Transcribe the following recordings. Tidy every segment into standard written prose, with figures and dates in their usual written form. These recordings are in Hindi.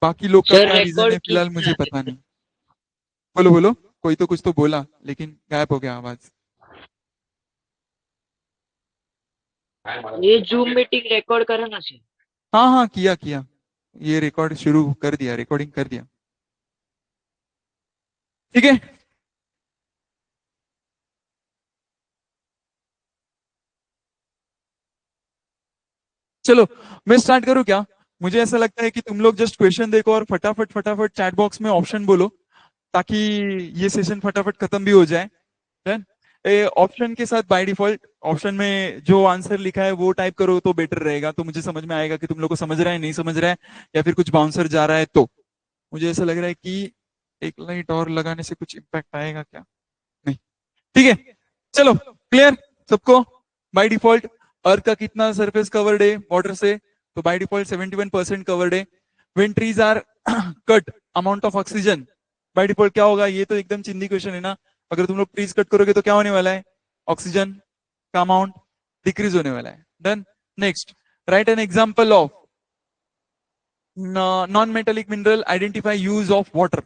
बाकी लोग का सर क्या रीजन है रिकॉर्ड फिलहाल किसमें मुझे आते पता हैं? नहीं। बोलो बोलो, कोई तो कुछ तो बोला लेकिन गायब हो गया आवाज। ये जूम मीटिंग रिकॉर्ड करा ना सर? हाँ हाँ, किया किया, ये रिकॉर्ड शुरू कर दिया, रिकॉर्डिंग कर दिया। ठीक है। चलो, मैं स्टार्ट करूँ क्या? मुझे ऐसा लगता है कि तुम लोग जस्ट क्वेश्चन देखो और फटाफट फटाफट चैट बॉक्स में ऑप्शन बोलो, ताकि ये सेशन फटाफट खत्म भी हो जाए। डन। ऑप्शन के साथ बाय डिफॉल्ट ऑप्शन में जो आंसर लिखा है वो टाइप करो तो बेटर रहेगा, तो मुझे समझ में आएगा कि तुम लोग को समझ रहा है नहीं समझ रहा है, या फिर कुछ बाउंसर जा रहा है। तो मुझे ऐसा लग रहा है कि एक लाइट और लगाने से कुछ इम्पैक्ट आएगा क्या? नहीं। ठीक है, चलो, क्लियर सबको? बाय डिफॉल्ट अर्थ का कितना सरफेस कवर्ड है वाटर से? तो बाय डिफॉल्ट 71% कवर्ड है। When trees are cut, amount of oxygen by default क्या होगा? ये तो एकदम चिंदी क्वेश्चन है ना। अगर तुम लोग ट्रीज कट करोगे तो क्या होने वाला है? ऑक्सीजन का अमाउंट डिक्रीज होने वाला है। Done. Next, right N example of non metallic mineral, identify use of water.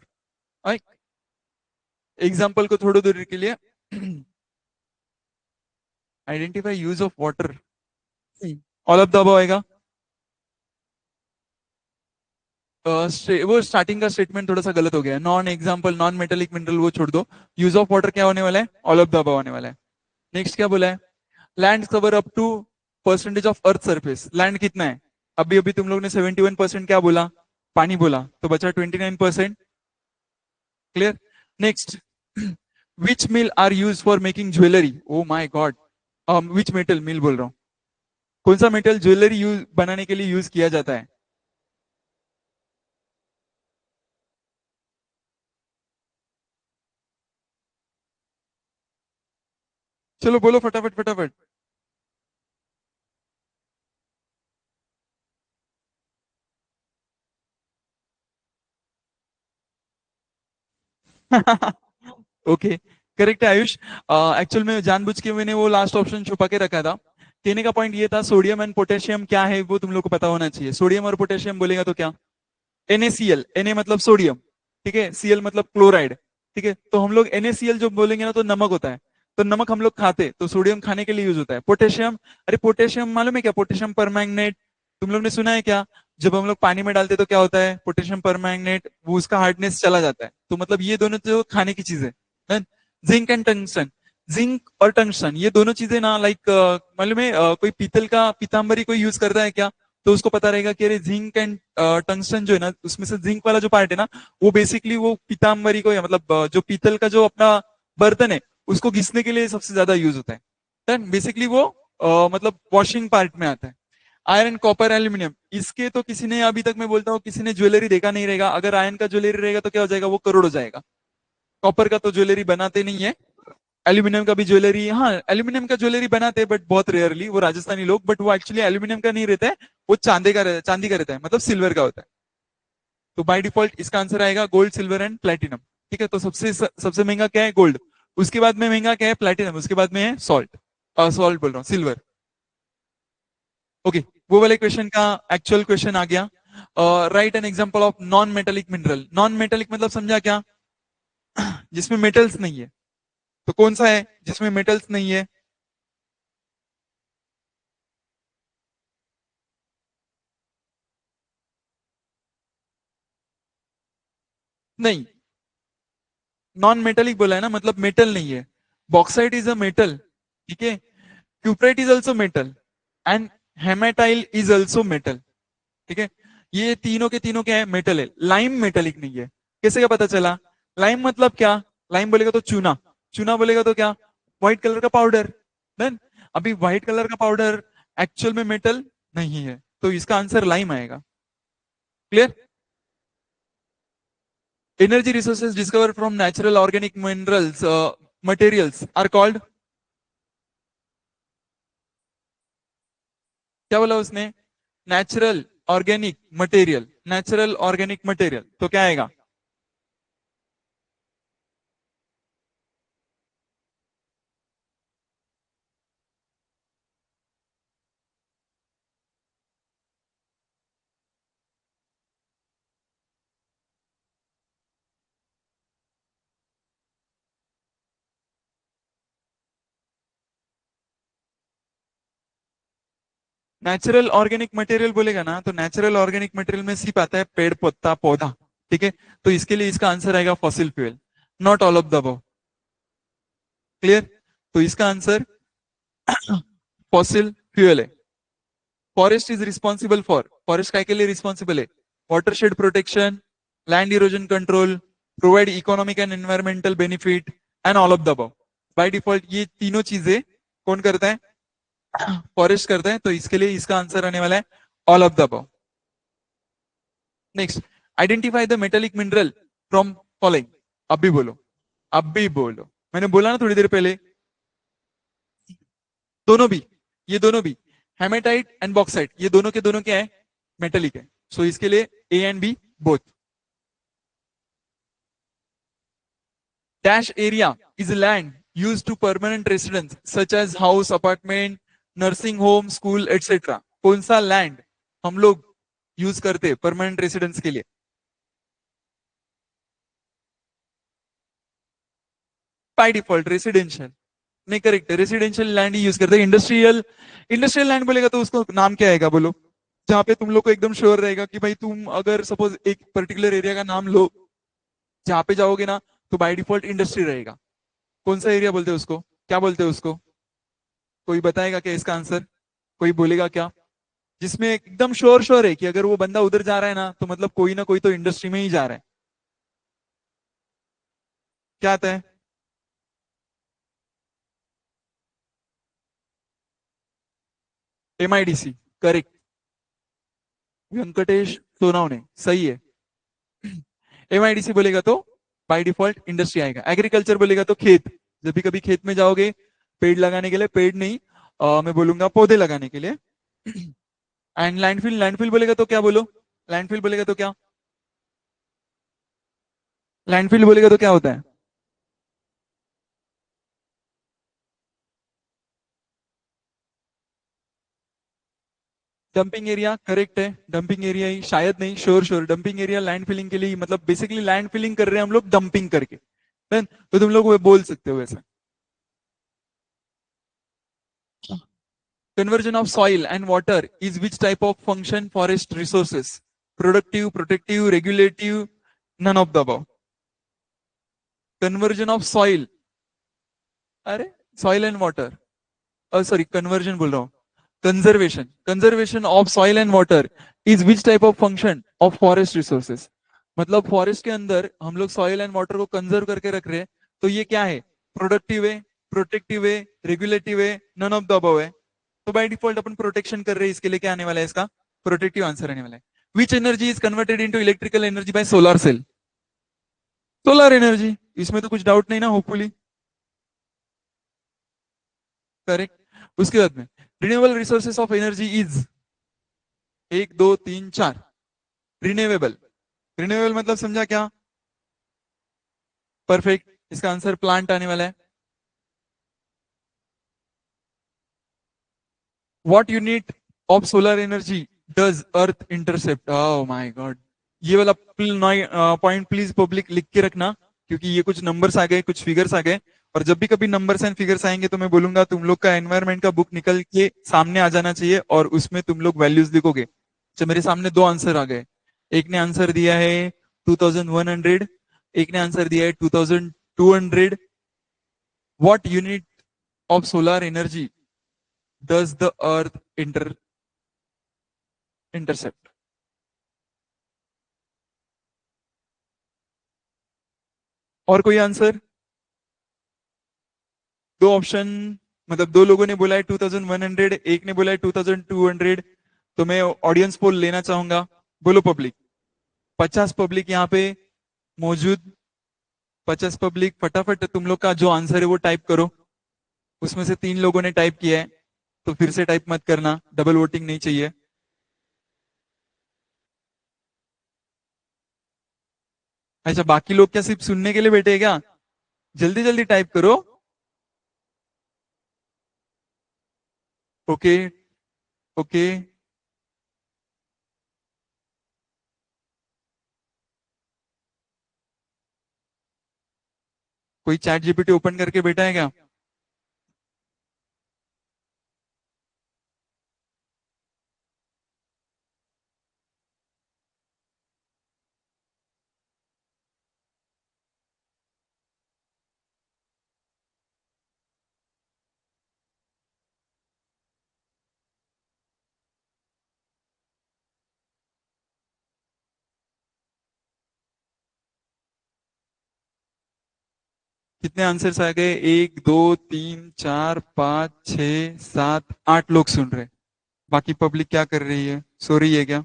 Example को थोड़ी देर के लिए identify use of water, all of the above आएगा। वो स्टार्टिंग का स्टेटमेंट थोड़ा सा गलत हो गया है। Non example non metallic mineral वो छोड़ दो, यूज ऑफ वाटर क्या होने वाला है? ऑल ऑफ द अबव आने वाला है। नेक्स्ट क्या बोला है? Land cover up to percentage of earth surface, land कितना है? अभी अभी तुम लोग ने 71% क्या बोला? पानी बोला, तो बचा 29%। Clear. Next, which mill are use for making jewellery? Oh my god, which metal मिल बोल रहा हूँ, कौन सा मेटल ज्वेलरी यूज बनाने के लिए यूज किया जाता है? चलो बोलो फटाफट फटाफट। ओके, करेक्ट है आयुष। एक्चुअल में जानबूझ के मैंने वो लास्ट ऑप्शन छुपा के रखा था। कहने का पॉइंट ये था, सोडियम एंड पोटेशियम क्या है वो तुम लोग को पता होना चाहिए। सोडियम और पोटेशियम बोलेगा तो क्या? NaCl, Na मतलब सोडियम, ठीक है, Cl मतलब क्लोराइड। ठीक है, तो हम लोग NaCl जो बोलेंगे ना तो नमक होता है। तो नमक हम लोग खाते, तो सोडियम खाने के लिए यूज होता है। पोटेशियम, अरे पोटेशियम मालूम है क्या? पोटेशियम परमैंगनेट, तुम लोग ने सुना है क्या? जब हम लोग पानी में डालते तो क्या होता है? पोटेशियम परमैंगनेट, वो उसका हार्डनेस चला जाता है। तो मतलब ये दोनों जो खाने की चीजें, जिंक एंड टंगस्टन। जिंक और टंगस्टन ये दोनों चीजें ना, लाइक मालूम है, कोई पीतल का पीतांबरी कोई यूज करता है क्या? तो उसको पता रहेगा कि अरे जिंक एंड टंगस्टन जो है ना, उसमें से जिंक वाला जो पार्ट है ना, वो बेसिकली वो पीतांबरी को, या मतलब जो पीतल का जो अपना बर्तन है उसको घिसने के लिए सबसे ज्यादा यूज होता है। देन बेसिकली वो मतलब वॉशिंग पार्ट में आता है। आयरन कॉपर एल्यूमिनियम, इसके तो किसी ने, अभी तक मैं बोलता हूँ, किसी ने ज्वेलरी देखा नहीं रहेगा। अगर आयरन का ज्वेलरी रहेगा तो क्या हो जाएगा? वो करोड़ हो जाएगा। कॉपर का तो ज्वेलरी बनाते नहीं है। एल्यूमिनियम का भी ज्वेलरी, हाँ एल्यूमिनियम का ज्वेलरी बनाते हैं बट बहुत रेयरली, वो राजस्थानी लोग, बट वो एक्चुअली एल्यूमिनियम का नहीं रहता है। वो चांदी का रहता है, मतलब सिल्वर का होता है। तो बाय डिफॉल्ट इसका आंसर आएगा गोल्ड सिल्वर एंड प्लेटिनम। ठीक है, तो सबसे महंगा क्या है? गोल्ड। उसके बाद में महंगा क्या है? प्लेटिनम। उसके बाद में है सॉल्ट। सॉल्ट बोल रहा हूँ, सिल्वर। ओके, वो वाले क्वेश्चन का एक्चुअल क्वेश्चन आ गया। Right an example of non metallic mineral. Non metallic मतलब समझा क्या? जिसमें मेटल्स नहीं है। तो कौन सा है जिसमें मेटल्स नहीं है? नहीं, नॉन मेटेलिक बोला है ना, मतलब मेटल नहीं है। बॉक्साइट इज अ मेटल, ठीक है। Cuprite is also metal, and hematite is also metal. ठीक है, ये तीनों के तीनों क्या है? मेटल है। लाइम मेटेलिक नहीं है। कैसे क्या पता चला? लाइम मतलब क्या? लाइम बोलेगा तो चूना, चूना बोलेगा तो क्या? व्हाइट कलर का पाउडर। देन अभी व्हाइट कलर का पाउडर एक्चुअल में मेटल नहीं है, तो इसका आंसर लाइम आएगा। Clear. Energy resources discover from natural organic minerals materials are called, क्या बोला उसने? Natural organic material, natural organic material, तो क्या आएगा? नेचुरल ऑर्गेनिक मटेरियल बोलेगा ना, तो नेचुरल ऑर्गेनिक मटेरियल में सिर्फ आता है पेड़ पत्ता पौधा, ठीक है। तो इसके लिए इसका आंसर आएगा fossil fuel, not all of the above. Clear? तो इसका आंसर फॉसिल फ्यूल है। Forest is responsible for, forest काय के लिए रिस्पॉन्सिबल है? Watershed protection, land erosion control, provide economic and environmental benefit, and all of the above. By default ये तीनों चीजें कौन करता है? फॉरेस्ट करता है। तो इसके लिए इसका आंसर आने वाला है all of the above. Next, identify the metallic mineral from following. अब भी बोलो, अब भी बोलो। मैंने बोला ना थोड़ी देर पहले, दोनों भी, ये दोनों भी, हेमेटाइट एंड बॉक्साइट, ये दोनों के दोनों क्या है? मेटेलिक है। सो इसके लिए A and B both. Dash area is land use to permanent residence such as house, apartment, nursing home, school etcetera. कौन सा लैंड हम लोग यूज करते परमानेंट रेसिडेंस के लिए? By default residential. नहीं, करेक्ट है, रेसिडेंशियल लैंड ही यूज करते हैं। इंडस्ट्रियल, इंडस्ट्रियल लैंड बोलेगा तो उसको नाम क्या आएगा बोलो, जहां पे तुम लोग को एकदम श्योर रहेगा कि भाई तुम अगर सपोज एक पर्टिकुलर एरिया का नाम लो, जहां पे जाओगे ना, तो बाय डिफॉल्ट इंडस्ट्री रहेगा। कौन सा एरिया बोलते हैं उसको? क्या बोलते हैं उसको? कोई बताएगा क्या इसका आंसर? कोई बोलेगा क्या? जिसमें एकदम श्योर श्योर है कि अगर वो बंदा उधर जा रहा है ना, तो मतलब कोई ना कोई तो इंडस्ट्री में ही जा रहा है। क्या आता है? MIDC, correct. वेंकटेश सोनावने, सही है। एमआईडीसी बोलेगा तो बाय डिफॉल्ट इंडस्ट्री आएगा। एग्रीकल्चर बोलेगा तो खेत, जब भी कभी खेत में जाओगे पेड़ लगाने के लिए, पेड़ नहीं मैं बोलूंगा पौधे लगाने के लिए। एंड लैंडफिल, लैंडफिल बोलेगा तो क्या बोलो? लैंडफिल बोलेगा तो क्या? लैंडफिल बोलेगा तो क्या होता है? डंपिंग एरिया, करेक्ट है। डंपिंग एरिया ही, शायद नहीं, sure sure dumping area land filling के लिए, मतलब बेसिकली लैंड फिलिंग कर रहे हैं हम लोग डंपिंग करके। Then, तो तुम लोग वो बोल सकते हो वैसा। Conversion of soil and water is which type of function forest resources? Productive, protective, regulative, none of the above. Conversion of soil, अरे soil and water, sorry conversion बोल रहा हूँ, conservation, conservation of soil and water is which type of function of forest resources. मतलब फॉरेस्ट के अंदर हम लोग सॉइल एंड वाटर को कंजर्व करके रख रहे हैं, तो ये क्या है? प्रोडक्टिव है, प्रोटेक्टिव है, रेगुलेटिव है, नन ऑफ द अबव है। तो बाय डिफॉल्ट अपन प्रोटेक्शन कर रहे हैं, इसके लिए क्या आने वाला है? इसका प्रोटेक्टिव आंसर आने वाला है। Which energy is converted into electrical energy by solar cell? Solar energy, इसमें तो कुछ डाउट नहीं ना, होपफुली। करेक्ट। उसके बाद में renewable resources of energy is, एक दो तीन चार, रिन्यूएबल। रिन्यूएबल मतलब समझा क्या? परफेक्ट, इसका आंसर प्लांट आने वाला है। What unit of solar energy does earth intercept? Oh my God, ये वाला पॉइंट प्लीज पब्लिक लिख के रखना, क्योंकि ये कुछ नंबर्स आ गए, कुछ फिगर्स आ गए। और जब भी कभी नंबर्स एंड फिगर्स आएंगे तो मैं बोलूंगा तुम लोग का एनवायरमेंट का बुक निकल के सामने आ जाना चाहिए, और उसमें तुम लोग वैल्यूज लिखोगे। तो मेरे सामने दो आंसर आ गए। एक ने आंसर दिया है 2100, एक ने आंसर दिया है 2200। What unit of solar energy does the earth intercept? और कोई आंसर? दो ऑप्शन, मतलब दो लोगों ने बोला है 2100, एक ने बोला है 2200। तो मैं ऑडियंस पोल लेना चाहूंगा। बोलो पब्लिक, 50 पब्लिक यहाँ पे मौजूद। 50 पब्लिक, फटाफट तुम लोग का जो आंसर है वो टाइप करो। उसमें से तीन लोगों ने टाइप किया है, तो फिर से टाइप मत करना, डबल वोटिंग नहीं चाहिए। अच्छा, बाकी लोग क्या सिर्फ सुनने के लिए बैठे हैं क्या? जल्दी जल्दी टाइप करो। Okay, okay. कोई चैट जीपीटी ओपन करके बैठा है क्या? कितने आंसर्स आ गए? 1 2 3 4 5 6 7 8 लोग सुन रहे हैं। बाकी पब्लिक क्या कर रही है? सो रही है क्या?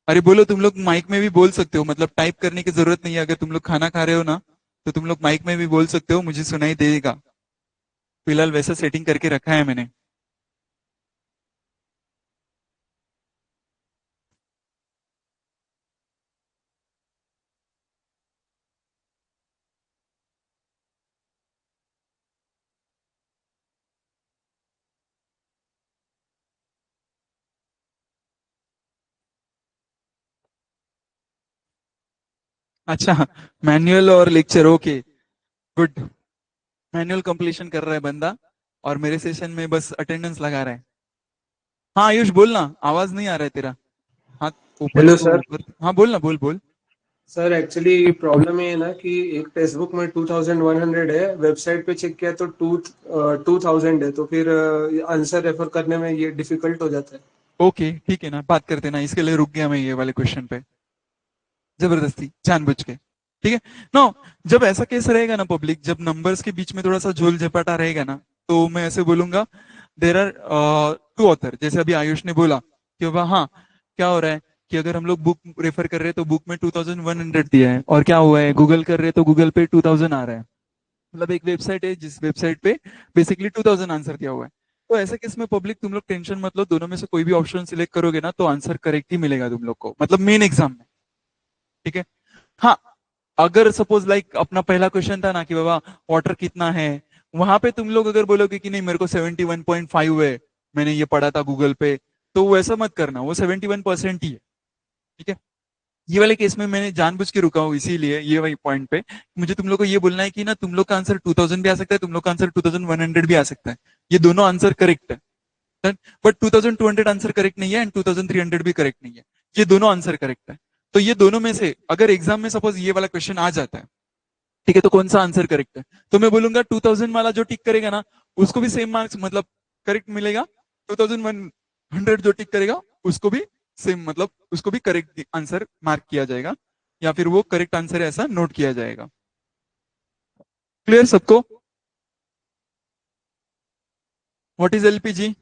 अरे बोलो, तुम लोग माइक में भी बोल सकते हो, मतलब टाइप करने की जरूरत नहीं है। अगर तुम लोग खाना खा रहे हो ना, तो तुम लोग माइक में भी बोल सकते हो, मुझे सुनाई देगा। फिलहाल वैसा सेटिंग करके रखा है मैंने। अच्छा, मैनुअल और lecture, okay, good. Manual completion कर रहा है बंदा, और मेरे सेशन में बस अटेंडेंस लगा रहा है। हाँ आयुष, बोलना, आवाज नहीं आ रहा है तेरा। हाथ ऊपर हेलो तो सर। ऊपर, हाँ बोलना, बोल बोल। सर एक्चुअली प्रॉब्लम ये है ना कि एक टेक्स्ट बुक में 2100 है, वेबसाइट पे चेक किया तो 2000 है, तो फिर आंसर रेफर करने में ये डिफिकल्ट हो जाता है। ओके ठीक है ना, बात करते ना, इसके लिए रुक गया मैं ये वाले क्वेश्चन पे, जबरदस्ती जानबूझ के। ठीक है। नो, जब ऐसा केस रहेगा ना पब्लिक, जब नंबर्स के बीच में थोड़ा सा झोल झपाटा रहेगा ना, तो मैं ऐसे बोलूंगा, देर आर टू ऑथर, जैसे अभी आयुष ने बोला कि बाबा हाँ, क्या हो रहा है कि अगर हम लोग बुक रेफर कर रहे हैं तो बुक में 2100 दिया है, और क्या हुआ है, गूगल कर रहे हैं तो गूगल पे 2000 आ रहा है। मतलब एक वेबसाइट है जिस वेबसाइट पे बेसिकली 2000 आंसर दिया हुआ है। तो ऐसे केस में पब्लिक तुम लोग टेंशन मत लो, दोनों में से कोई भी ऑप्शन सिलेक्ट करोगे ना तो आंसर करेक्ट ही मिलेगा तुम लोग को, मतलब मेन एग्जाम में। ठीक है। हाँ, अगर सपोज लाइक अपना पहला क्वेश्चन था ना कि बाबा वाटर कितना है, वहां पे तुम लोग अगर बोलोगे कि नहीं मेरे को 71.5 है, मैंने ये पढ़ा था गूगल पे, तो वैसा मत करना, वो 71% ही है। ठीक है। ये वाले केस में मैंने जानबूझ के रुका हूँ, इसीलिए ये वही पॉइंट पे मुझे तुम लोग को ये बोलना है कि ना तुम लोग का आंसर 2000 भी आ सकता है, तुम लोग का आंसर 2100 भी आ सकता है। ये दोनों आंसर करेक्ट है। बट 2200 आंसर करेक्ट नहीं है, एंड 2300 भी करेक्ट नहीं है। ये दोनों आंसर करेक्ट है। तो ये दोनों में से अगर एग्जाम में सपोज ये वाला क्वेश्चन आ जाता है, ठीक है, तो कौन सा आंसर करेक्ट है? तो मैं बोलूंगा 2000 वाला जो टिक करेगा ना, उसको भी सेम मार्क्स, मतलब करेक्ट मिलेगा। 2100 जो टिक करेगा, उसको भी सेम, मतलब उसको भी करेक्ट आंसर मार्क किया जाएगा, या फिर वो करेक्ट आंसर है ऐसा नोट किया जाएगा। क्लियर सबको? What is LPG?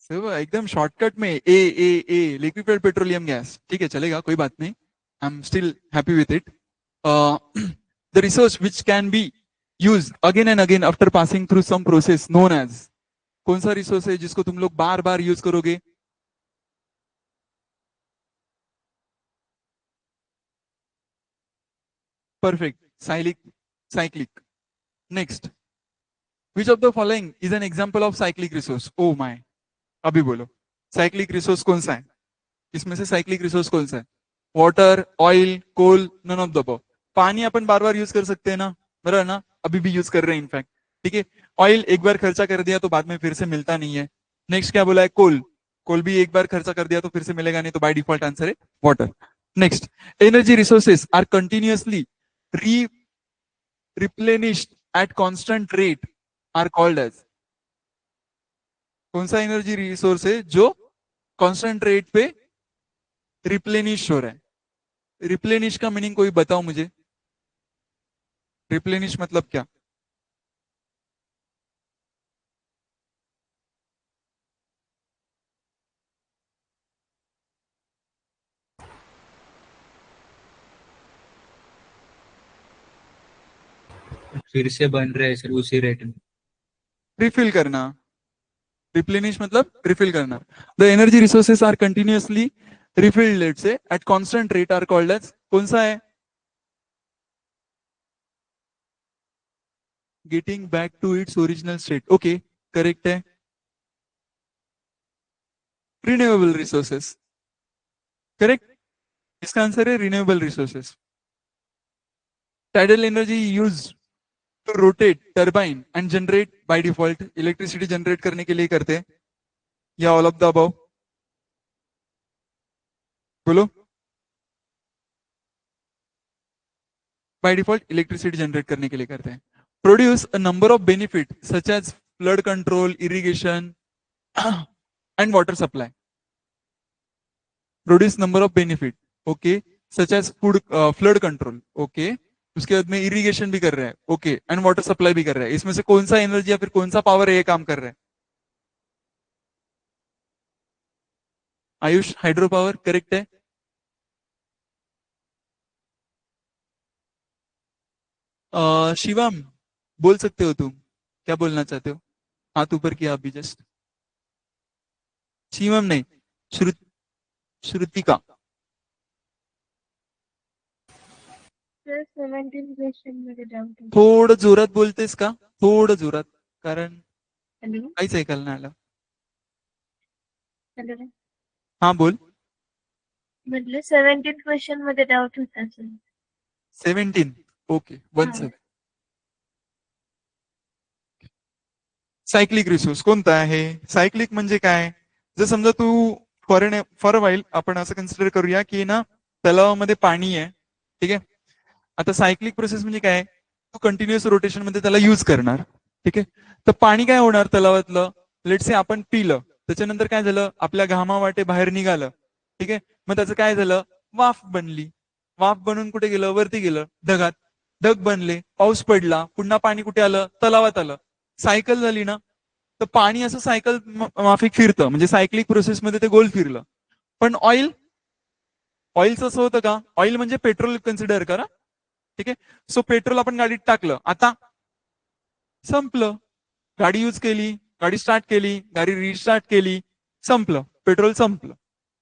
सिर्फ एकदम शॉर्टकट में ए लिक्विफाइड पेट्रोलियम गैस, ठीक है, चलेगा, कोई बात नहीं। I am still happy with it. The resource which can be use again and again after passing through some process known as, कौन सा रिसोर्स है जिसको तुम लोग बार बार यूज करोगे? Perfect, cyclic, cyclic. Next, which of the following is an example of cyclic resource? Oh my, अभी बोलो, साइक्लिक रिसोर्स कौन सा है? इसमें से साइक्लिक रिसोर्स कौन सा है? Water, oil, coal, none of the above. पानी अपन बार बार यूज कर सकते हैं ना, बराबर ना, अभी भी यूज कर रहे हैं इनफैक्ट। ठीक है। ऑयल एक बार खर्चा कर दिया तो बाद में फिर से मिलता नहीं है। नेक्स्ट क्या बोला है? कोल, कोल भी एक बार खर्चा कर दिया तो फिर से मिलेगा नहीं, तो बाय डिफॉल्ट आंसर है water. Next, energy resources are continuously re replenished at constant rate are called as, कौन सा एनर्जी रिसोर्स है जो कांस्टेंट रेट पे रिप्लेनिश हो रहा है? रिप्लेनिश का मीनिंग कोई बताओ मुझे, रिप्लेनिश मतलब क्या? फिर से बन रहे हैं सर उसी रेट में। रिफिल करना। रिप्लेनिश मतलब रिफिल करना। The energy resources are continuously refilled, let's say at constant rate are called as, कौन सा है? Getting back to its original state, okay, correct है। रिन्यूएबल रिसोर्सेस, करेक्ट, इसका आंसर है renewable resources. Tidal energy use to rotate turbine and generate, by default electricity generate करने के लिए करते हैं, या ऑल ऑफ द अबव? बोलो। बाय डिफॉल्ट इलेक्ट्रिसिटी जनरेट करने के लिए करते हैं। Produce a number of benefit such as flood control, irrigation, and water supply. Produce number of benefit, okay, such as food, flood control, okay, उसके बाद में इरिगेशन भी कर रहा है, ओके, एंड वाटर सप्लाई भी कर रहा है. इसमें से कौन सा एनर्जी या फिर कौन सा पावर ये काम कर रहा है? आयुष, हाइड्रो पावर करेक्ट है. शिवम, बोल सकते हो तुम, क्या बोलना चाहते हो? हाथ ऊपर किया अभी जस्ट. शिवम नहीं, श्रुतिका. सर 17 क्वेश्चन मध्ये डाउट आहे. थोडं जोरात बोलतेस का? थोडं जोरात, कारण हॅलो काहीच ऐकायला नाही आलं. हॅलो हा बोल. म्हटलं 17 क्वेश्चन मध्ये डाउट होता सर. 17, ओके, 17. सायक्लिक रिसोर्स कोणता आहे? सायक्लिक म्हणजे काय? जर समजा तू फॉर वाईल आपण असं कन्सिडर करूया की ना तलावामध्ये पाणी आहे, ठीक आहे. आता सायक्लिक प्रोसेस म्हणजे काय? तू कंटिन्युअस रोटेशन मध्ये त्याला युज करणार, ठीक आहे. तर पाणी काय होणार तलावातलं? लेट्स से आपण पिलं, त्याच्यानंतर काय झालं? आपल्या घामा वाटे बाहेर निघालं, ठीक आहे. मग त्याचं काय झालं? वाफ बनली. वाफ बनून कुठे गेलं? वरती गेलं ढगात. ढग बनले, पाऊस पडला, पुन्हा पाणी कुठे आलं? तलावात आलं. सायकल झाली ना. तर पाणी असं सायकल माफिक फिरतं, म्हणजे सायक्लिक प्रोसेसमध्ये ते गोल फिरलं. पण ऑइलचं असं होतं का? ऑइल म्हणजे पेट्रोल कन्सिडर करा, ठीक आहे. सो पेट्रोल आपण गाडीत टाकलं, आता संपलं. गाडी यूज केली, गाडी स्टार्ट केली, गाडी रिस्टार्ट केली, संपलं, पेट्रोल संपलं.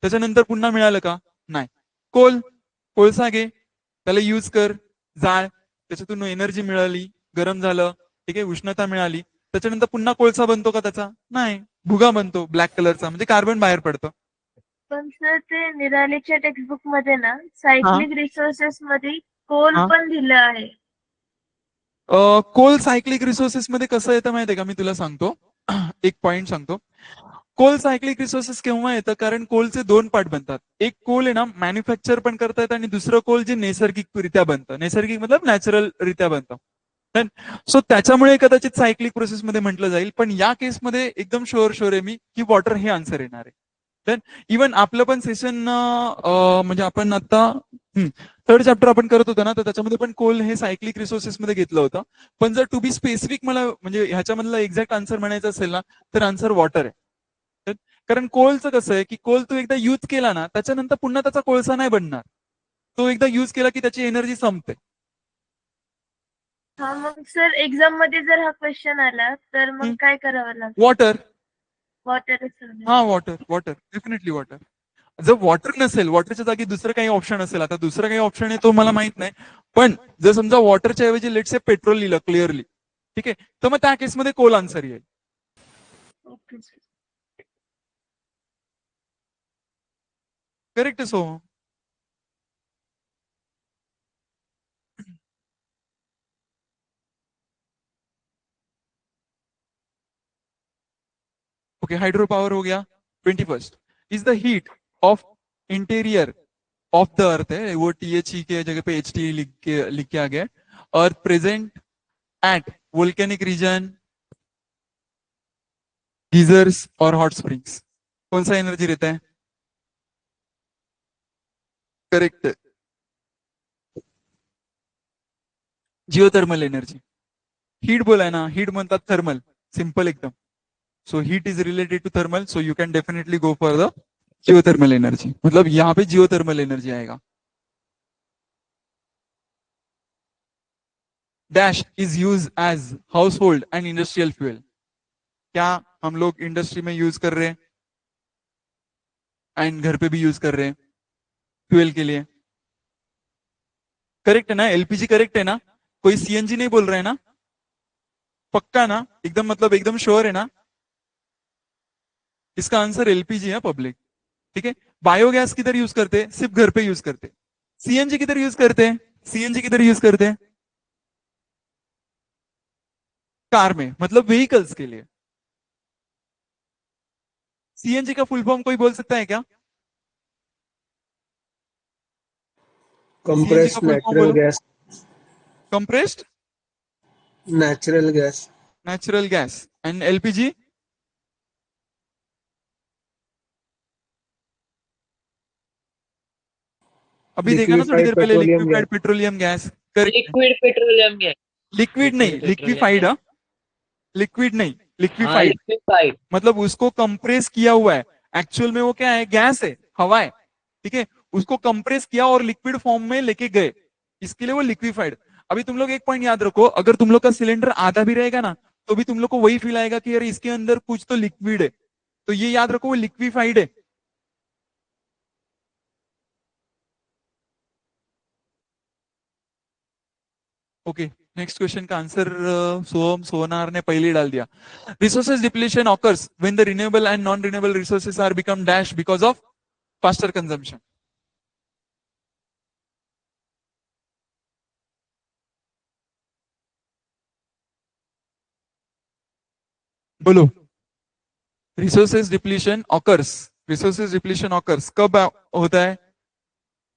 त्याच्यानंतर पुन्हा मिळालं का? नाही. कोळसा घे, त्याला यूज कर, जाळ, त्याच्यातून एनर्जी मिळाली, गरम झालं, ठीक आहे, उष्णता मिळाली. त्याच्यानंतर पुन्हा कोळसा बनतो का त्याचा? नाही, भुगा बनतो ब्लॅक कलरचा, म्हणजे कार्बन बाहेर पडतं. पण सर ते निरालीच्या टेक्स्टबुक मध्ये ना सायक्लिक रिसोर्सेस मध्ये कोल हा. पण दिलं आहे. कोल सायक्लिक रिसोर्सेस मध्ये कसं येतं माहितीये का? मी तुला सांगतो, एक पॉइंट सांगतो. कोल सायक्लिक रिसोर्सेस केव्हा येतं? कारण कोलचे दोन पार्ट बनतात. एक कोल आहे ना मॅन्युफॅक्चर पण करता येतं, आणि दुसरं कोल जे नैसर्गिकरित्या बनतं. नैसर्गिक मतलब नॅचरल रित्या बनतं. सो त्याच्यामुळे कदाचित सायक्लिक प्रोसेसमध्ये म्हटलं जाईल. पण या केसमध्ये एकदम शुअर आहे मी की वॉटर हे आन्सर येणार आहे. देन इवन आपलं पण सेशन म्हणजे आपण आता थर्ड चॅप्टर आपण करत होतो ना, तर त्याच्यामध्ये पण कोल हे सायक्लिक रिसोर्सेस मध्ये घेतलं होतं. पण जर टू बी स्पेसिफिक मला म्हणजे ह्याच्यामधला एक्झॅक्ट आन्सर म्हणायचं असेल ना, तर आन्सर वॉटर आहे. कारण कोलचं कसं आहे की कोल तू एकदा यूज केला ना, त्याच्यानंतर पुन्हा त्याचा कोळसा नाही बनणार. तो एकदा यूज केला की त्याची एनर्जी संपते. हा मग सर एक्झाम मध्ये जर हा क्वेश्चन आला तर मग काय करावं लागेल? वॉटर. वॉटर हा, वॉटर डेफिनेटली वॉटर. जर वॉटर नसेल, वॉटरच्या जागी दुसरं काही ऑप्शन असेल, आता दुसरं काही ऑप्शन आहे तो मला माहित नाही, पण जर समजा वॉटरच्या ऐवजी लेट्स से पेट्रोल लिहिलं क्लिअरली, ठीक आहे, तर मग त्या केसमध्ये कोल आन्सर येईल. Okay sir. Correct so. Okay, hydro power हो गया. 21 is the heat of interior of the earth है, वो THE के जगह पे HT लिख के आ गया. Earth present at volcanic region, geysers और हॉट स्प्रिंग्स. कौन सा एनर्जी रहता है? Correct, geothermal energy. हीट बोला है ना, हीट म्हणतात थर्मल, सिंपल एकदम. So heat is related to thermal, so you can definitely go for the geothermal energy. मतलब यहाँ पे जियोथर्मल एनर्जी आएगा. Dash is use as household and industrial fuel. क्या हम लोग इंडस्ट्री में यूज कर रहे हैं एंड घर पे भी यूज कर रहे हैं फ्यूल के लिए? करेक्ट है ना? LPG करेक्ट है ना? कोई CNG नहीं बोल रहे हैं ना? पक्का ना? एकदम मतलब एकदम श्योर है ना? इसका आंसर LPG है पब्लिक, ठीक है. बायोगैस किधर यूज करते हैं? सिर्फ घर पे यूज करते. CNG किधर यूज करते हैं? CNG किधर यूज करते हैं? कार में, मतलब व्हीकल्स के लिए. CNG का फुल फॉर्म कोई बोल सकता है क्या? CNG का कंप्रेस्ड फुल फॉर्म नेचुरल बोलो. Gas. Compressed natural gas. Natural gas. And LPG अभी देखा ना थोड़ी लिक्विफाइड देर पहले, petroleum liquefied gas. Petroleum gas. Correct, liquid petroleum gas. Liquid नहीं, liquid petroleum liquefied. Gas. Liquid नहीं, हाँ, लिक्विफाइड लिक्विफाइड। मतलब उसको कंप्रेस किया हुआ है। एक्चुअल में वो क्या है, गैस है, हवा है, ठीक है, उसको कंप्रेस किया और लिक्विड फॉर्म में लेके गए, इसके लिए वो लिक्विफाइड। अभी तुम लोग एक पॉइंट याद रखो, अगर तुम लोग का सिलेंडर आधा भी रहेगा ना, तो भी तुम लोग को वही फील आएगा कि यार इसके अंदर कुछ तो लिक्विड है, तो ये याद रखो वो लिक्विफाइड है। ओके, नेक्स्ट क्वेश्चन का आंसर सोहम सोनार ने पहले ही डाल दिया। Resources depletion occurs when the renewable and non renewable resources are become dash because of faster consumption. बोलो। Resources depletion occurs, resources depletion occurs कब होता है,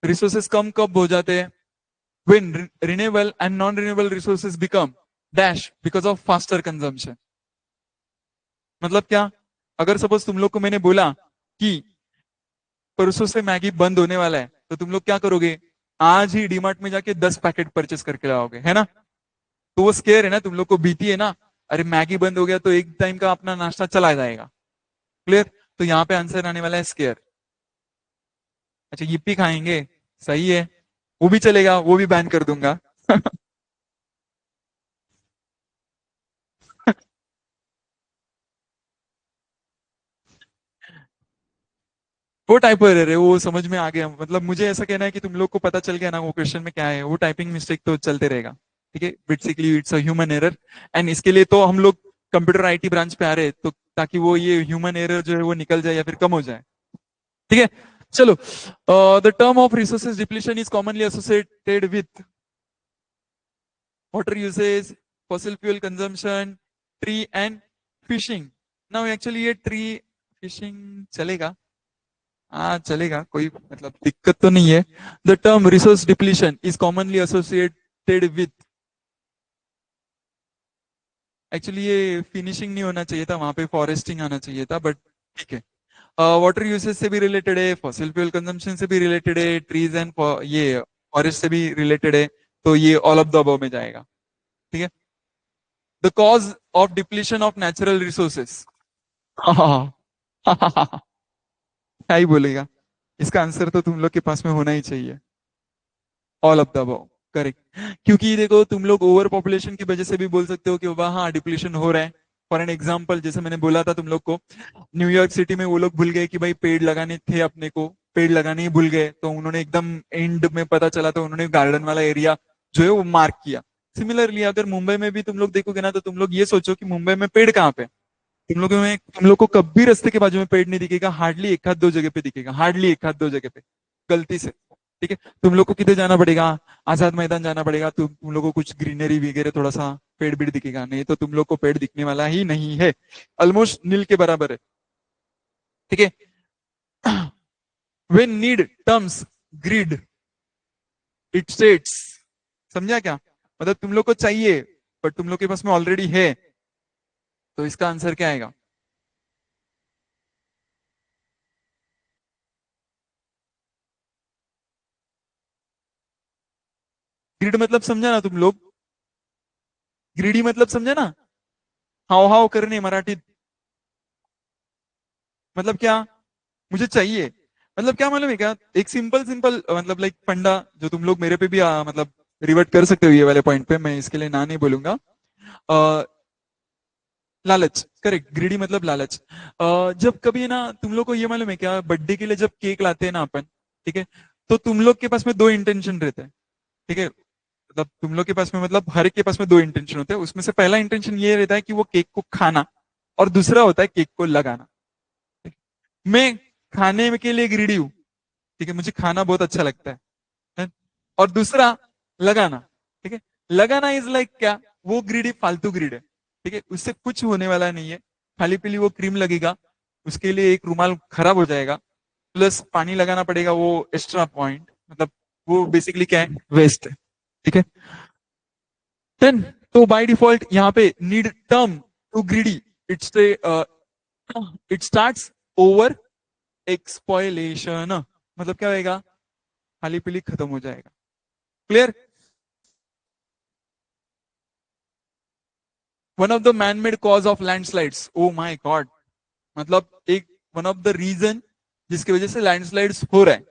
रिसोर्सेज कम कब हो जाते हैं, when renewable and non-renewable resources become dash because of faster consumption। मतलब क्या, अगर सपोज तुम लोग को मैंने बोला कि परसों से मैगी बंद होने वाला है, तो तुम लोग क्या करोगे, आज ही डीमार्ट में जाके 10 पैकेट परचेस करके लाओगे, है ना। तो वो स्केयर है ना, तुम लोग को भीती है ना, अरे मैगी बंद हो गया तो एक टाइम का अपना नाश्ता चला जाएगा। क्लियर, तो यहाँ पे आंसर आने वाला है स्केयर। अच्छा, yippee खाएंगे, सही है, वो भी चलेगा, वो भी बैन कर दूंगा। वो टाइप एरर है, वो समझ में आ गया, मतलब मुझे ऐसा कहना है कि तुम लोग को पता चल गया ना वो क्वेश्चन में क्या है, वो टाइपिंग मिस्टेक तो चलते रहेगा, ठीक है, basically it's a human error. And इसके लिए तो हम लोग कंप्यूटर आईटी ब्रांच पे आ रहे हैं, तो ताकि वो ये ह्यूमन एरर जो है वो निकल जाए या फिर कम हो जाए, ठीक है। चलो, the term of resources depletion is commonly associated with water usage, fossil fuel consumption, tree and fishing। now actually ये tree fishing चलेगा, हाँ चलेगा, कोई मतलब दिक्कत तो नहीं है। The term resource depletion is commonly associated with, actually ये फिनिशिंग नहीं होना चाहिए था, वहां पे फॉरेस्टिंग आना चाहिए था, बट ठीक है। वाटर यूसेज से भी रिलेटेड है, फॉसिल फ्यूल कंजम्पशन से भी रिलेटेड है, ट्रीज एंड ये फॉरेस्ट से भी रिलेटेड है, तो ये ऑल ऑफ द अबव में जाएगा, ठीक है। The cause of depletion of natural resources, क्या ही बोलेगा, इसका आंसर तो तुम लोग के पास में होना ही चाहिए, all of the above, correct. क्योंकि देखो तुम लोग ओवर पॉपुलेशन की वजह से भी बोल सकते हो कि बाबा हाँ डिप्लीशन हो रहा है। फॉर एन एग्जाम्पल, जैसे मैंने बोला था तुम लोग को, न्यूयॉर्क सिटी में वो लोग भूल गए कि भाई पेड़ लगाने थे, अपने को पेड़ लगाने ही भूल गए, तो उन्होंने एकदम एंड में पता चला तो उन्होंने गार्डन वाला एरिया जो है वो मार्क किया। सिमिलरली अगर मुंबई में भी तुम लोग देखोगे ना, तो तुम लोग ये सोचो कि मुंबई में पेड़ कहाँ पे, तुम लोग को कभी रास्ते के बाजू में पेड़ नहीं दिखेगा, हार्डली एक हाथ दो जगह पे दिखेगा, हार्डली एक हाथ दो जगह पे, गलती से, ठीक है। तुम लोग को किधर जाना पड़ेगा, आजाद मैदान जाना पड़ेगा, तुम लोग को कुछ ग्रीनरी वगैरह थोड़ा सा पेड़ भी दिखेगा, नहीं तो तुम लोग को पेड़ दिखने वाला ही नहीं है, ऑलमोस्ट नील के बराबर है, ठीक है। When need terms grid it states, समझा क्या, मतलब तुम लोग को चाहिए पर तुम लोग के पास में ऑलरेडी है, तो इसका आंसर क्या आएगा। ग्रिड मतलब समझा ना तुम लोग, ग्रीडी मतलब समझा ना, हाव हाव करने मराठी, मतलब क्या, मुझे चाहिए, मतलब क्या मालूम है क्या, एक सिंपल सिंपल मतलब लाइक फंडा जो तुम लोग मेरे पे भी मतलब रिवर्ट कर सकते हो ये वाले पॉइंट पे, मैं इसके लिए ना नहीं बोलूंगा। लालच, करेक्ट, ग्रीडी मतलब लालच। जब कभी ना तुम लोग को ये मालूम है क्या, बर्थडे के लिए जब केक लाते हैं ना अपन, ठीक है, तो तुम लोग के पास में दो इंटेंशन रहते हैं, ठीक है, मतलब तुम लोग के पास में, मतलब हर एक के पास में दो इंटेंशन होते हैं, उसमें से पहला इंटेंशन ये रहता है कि वो केक को खाना, और दूसरा होता है केक को लगाना। मैं खाने के लिए ग्रीडी हूँ, ठीक है, मुझे खाना बहुत अच्छा लगता है? और दूसरा लगाना, ठीक है, लगाना इज लाइक क्या, वो ग्रीडी फालतू ग्रीड है, ठीक है, उससे कुछ होने वाला नहीं है, खाली पीली वो क्रीम लगेगा, उसके लिए एक रुमाल खराब हो जाएगा, प्लस पानी लगाना पड़ेगा, वो एक्स्ट्रा पॉइंट, मतलब वो बेसिकली क्या है, वेस्ट है, ठीक है। देन तो बाय डिफॉल्ट यहाँ पे need term to greedy it's it starts over exploitation, मतलब क्या होएगा, खाली पीली खत्म हो जाएगा। Clear? One of the man made cause of landslides, oh my god, मतलब एक वन ऑफ द रीजन जिसकी वजह से लैंडस्लाइड्स हो रहा है,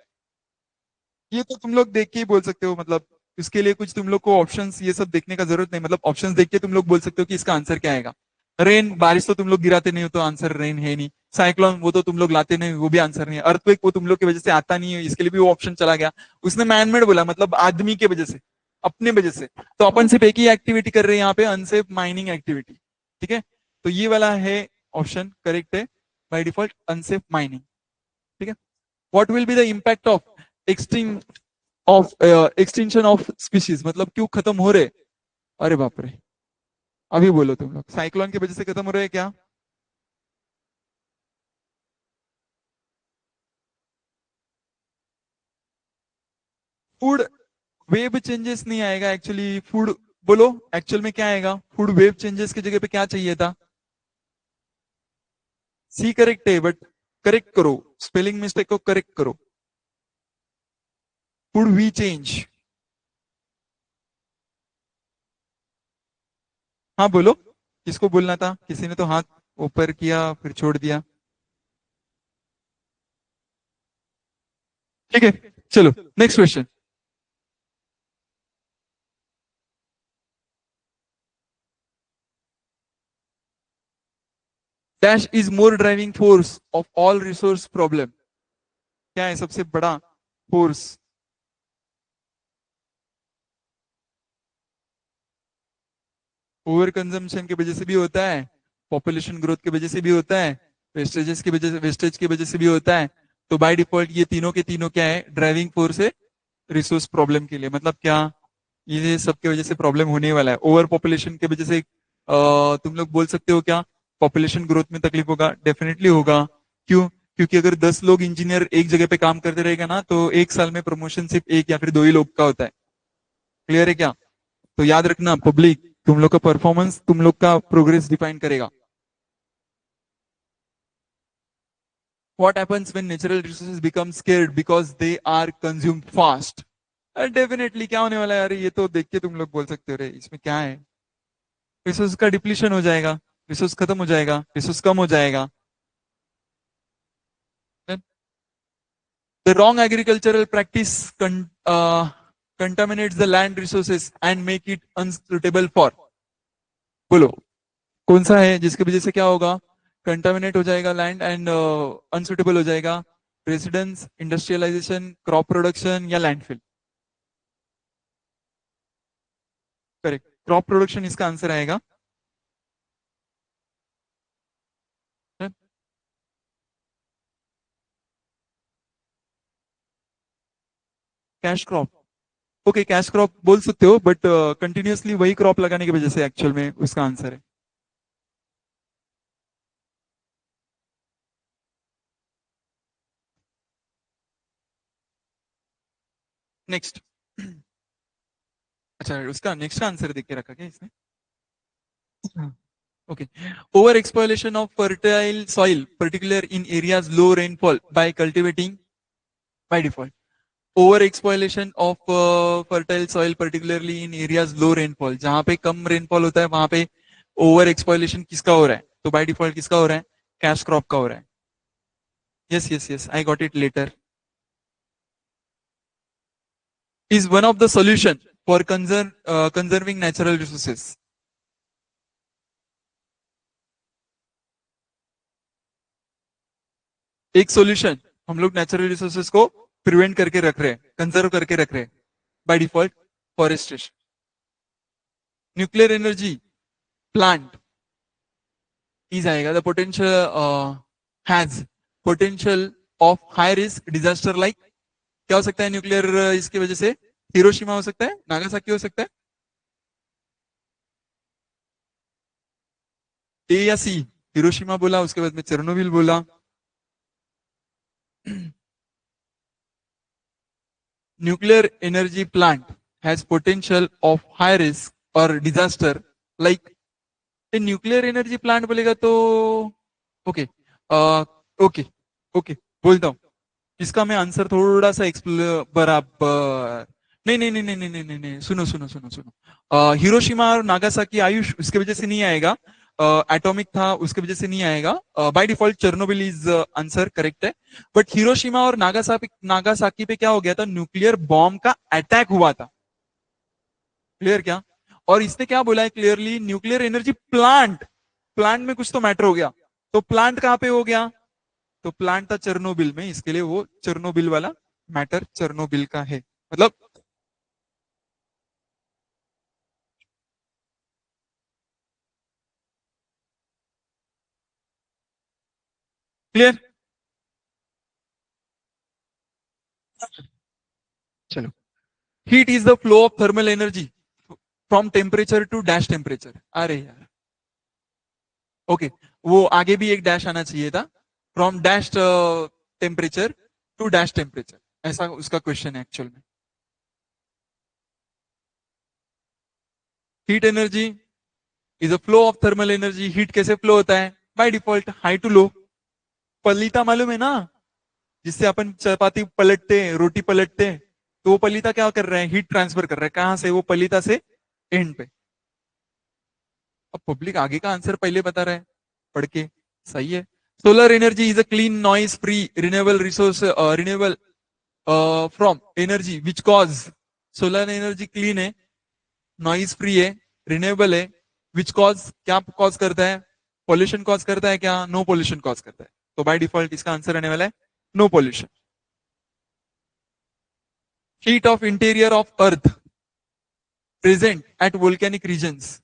ये तो तुम लोग देख के ही बोल सकते हो, मतलब इसके लिए कुछ तुम लोग को ऑप्शंस ये सब देखने का जरूरत नहीं, मतलब ऑप्शंस देख के तुम लोग बोल सकते हो कि इसका आंसर क्या आएगा। रेन, बारिश तो तुम लोग गिराते नहीं हो तो आंसर रेन है नहीं। साइक्लोन, वो तो तुम लोग लाते नहीं, वो भी आंसर नहीं है। अर्थक्वेक, वो तुम लोग की वजह से आता नहीं है, इसके लिए भी वो ऑप्शन चला गया। उसने मैनमेड बोला, मतलब आदमी के वजह से, अपने वजह से। तो अपन सिर्फ एक ही एक्टिविटी कर रहे हैं यहाँ पे, अनसेफ माइनिंग एक्टिविटी। ठीक है, तो ये वाला है ऑप्शन करेक्ट है बाय डिफॉल्ट, अनसेफ माइनिंग। ठीक है, what will be the impact of extinction of species, मतलब क्यों खत्म हो रहे? अरे बाप रे, अभी बोलो तुम लोग, साइक्लोन की वजह से खत्म हो रहे हैं क्या? फूड वेब चेंजेस नहीं आएगा एक्चुअली, फूड, बोलो एक्चुअल में क्या आएगा? फूड वेब चेंजेस की जगह पे क्या चाहिए था? सी करेक्ट है, बट करेक्ट करो, स्पेलिंग मिस्टेक को करेक्ट करो। फूड वी चेंज, हाँ बोलो, किसको बोलना था? किसी ने तो हाथ ऊपर किया फिर छोड़ दिया। ठीक है, चलो next question. Dash is more driving force of all resource problem, क्या है सबसे बड़ा फोर्स? ओवर कंजम्पशन की वजह से भी होता है, पॉपुलेशन ग्रोथ की वजह से भी होता है, वेस्टेज की वजह से भी होता है। तो बाय डिफॉल्ट ये तीनों के तीनों क्या है? ड्राइविंग फोर्स है रिसोर्स प्रॉब्लम के लिए। मतलब क्या, ये सब की वजह से प्रॉब्लम होने वाला है। ओवर पॉपुलेशन की वजह से तुम लोग बोल सकते हो क्या पॉपुलेशन ग्रोथ में तकलीफ होगा? डेफिनेटली होगा। क्यों? क्योंकि अगर 10 लोग इंजीनियर एक जगह पे काम करते रहेगा ना, तो एक साल में प्रमोशन सिर्फ एक या फिर दो ही लोग का होता है। क्लियर है क्या? तो याद रखना पब्लिक, तुम लोग का परफॉर्मेंस तुम लोग का प्रोग्रेस डिफाइन करेगा। What happens when natural resources become scared because they are consumed fast? Definitely क्या होने वाला है यार, ये तो देख के तुम लोग बोल सकते हो रे इसमें क्या है। रिसोर्स का डिप्लीशन हो जाएगा, रिसोर्स खत्म हो जाएगा, रिसोर्स कम हो जाएगा। The wrong agricultural practice contaminates the land resources and make it unsuitable for, बोलो कौन सा है जिसकी वजह से क्या होगा? कंटामिनेट हो जाएगा लैंड एंड अनसुटेबल हो जाएगा। रेसिडेंस, इंडस्ट्रियलाइजेशन, क्रॉप प्रोडक्शन या लैंडफिल? करेक्ट, क्रॉप प्रोडक्शन इसका आंसर आएगा। Cash crop, okay cash crop बोल सकते हो, बट कंटिन्यूअसली वही क्रॉप लगाने की वजह से एक्चुअल में उसका आंसर है। नेक्स्ट, अच्छा उसका नेक्स्ट का आंसर देख के रखा क्या इसने? Okay, over exploitation of fertile soil particular in areas low rainfall by cultivating, by default over exploitation of fertile soil particularly in areas low rainfall, जहां पे कम रेनफॉल होता है वहां पे ओवर एक्सप्लॉयटेशन किसका हो रहा है? तो बाय डिफॉल्ट किसका हो रहा है? कैश क्रॉप का हो रहा है। Yes yes yes, I got it later. Is one of the solution for conserving natural resources. एक सॉल्यूशन, हम लोग नेचुरल रिसोर्सेस को प्रिवेंट करके रख रहे हैं, कंजर्व करके रख रहे हैं by default, forestation. Nuclear energy plant is आएगा, the potential has potential of high risk disaster like, क्या हो सकता है न्यूक्लियर इसकी वजह से? हिरोशिमा हो सकता है, नागासाकी हो सकता है। ए या सी? हिरोशिमा बोला, उसके बाद में चेरनोबिल बोला। Nuclear energy plant has potential of high risk और disaster like nuclear energy plant बोलेगा तो ओके ओके ओके बोलता हूँ। इसका मैं आंसर थोड़ा सा एक्सप्लोर बराबर नहीं नहीं नहीं नहीं नहीं नहीं नहीं नहीं, सुनो सुनो सुनो सुनो हिरोशिमा और नागासाकी आयुष उसके वजह से नहीं आएगा। एटॉमिक था उसके वजह से नहीं आएगा। By default Chernobyl is answer correct है। बट हिरोशिमा और नागासाकी पे क्या हो गया था, न्यूक्लियर बॉम्ब का अटैक हुआ था। क्लियर क्या? और इसने क्या बोला है clearly, nuclear energy plant, plant में कुछ तो मैटर हो गया। तो प्लांट कहां पे हो गया? तो प्लांट था चेर्नोबिल में, इसके लिए वो चेर्नोबिल वाला मैटर चेर्नोबिल का है। मतलब क्लियर? चलो, heat is the flow of thermal energy from temperature to dash temperature. अरे यार ओके, वो आगे भी एक डैश आना चाहिए था, from dash temperature to dash temperature, ऐसा उसका क्वेश्चन है एक्चुअल में। Heat energy is a flow of thermal energy. Heat कैसे फ्लो होता है? By default high to low. पलीता मालूम है ना, जिससे अपन चपाती पलटते हैं, रोटी पलटते हैं, तो वो पलीता क्या कर रहा है? हीट ट्रांसफर कर रहा है। कहां से? वो पलीता से एंड पे। अब पब्लिक आगे का आंसर पहले बता रहा है पढ़ के, सही है। Solar energy is a clean noise free renewable resource, renewable from energy which cause. Solar energy clean है, नॉइज फ्री है, रिन्यूएबल है, विच कॉज क्या कॉज करता है? पॉल्यूशन कॉज करता है क्या? नो पॉल्यूशन कॉज करता है। तो बाय डिफॉल्ट इसका आंसर आने वाला है no pollution. Heat of interior of earth present at volcanic regions.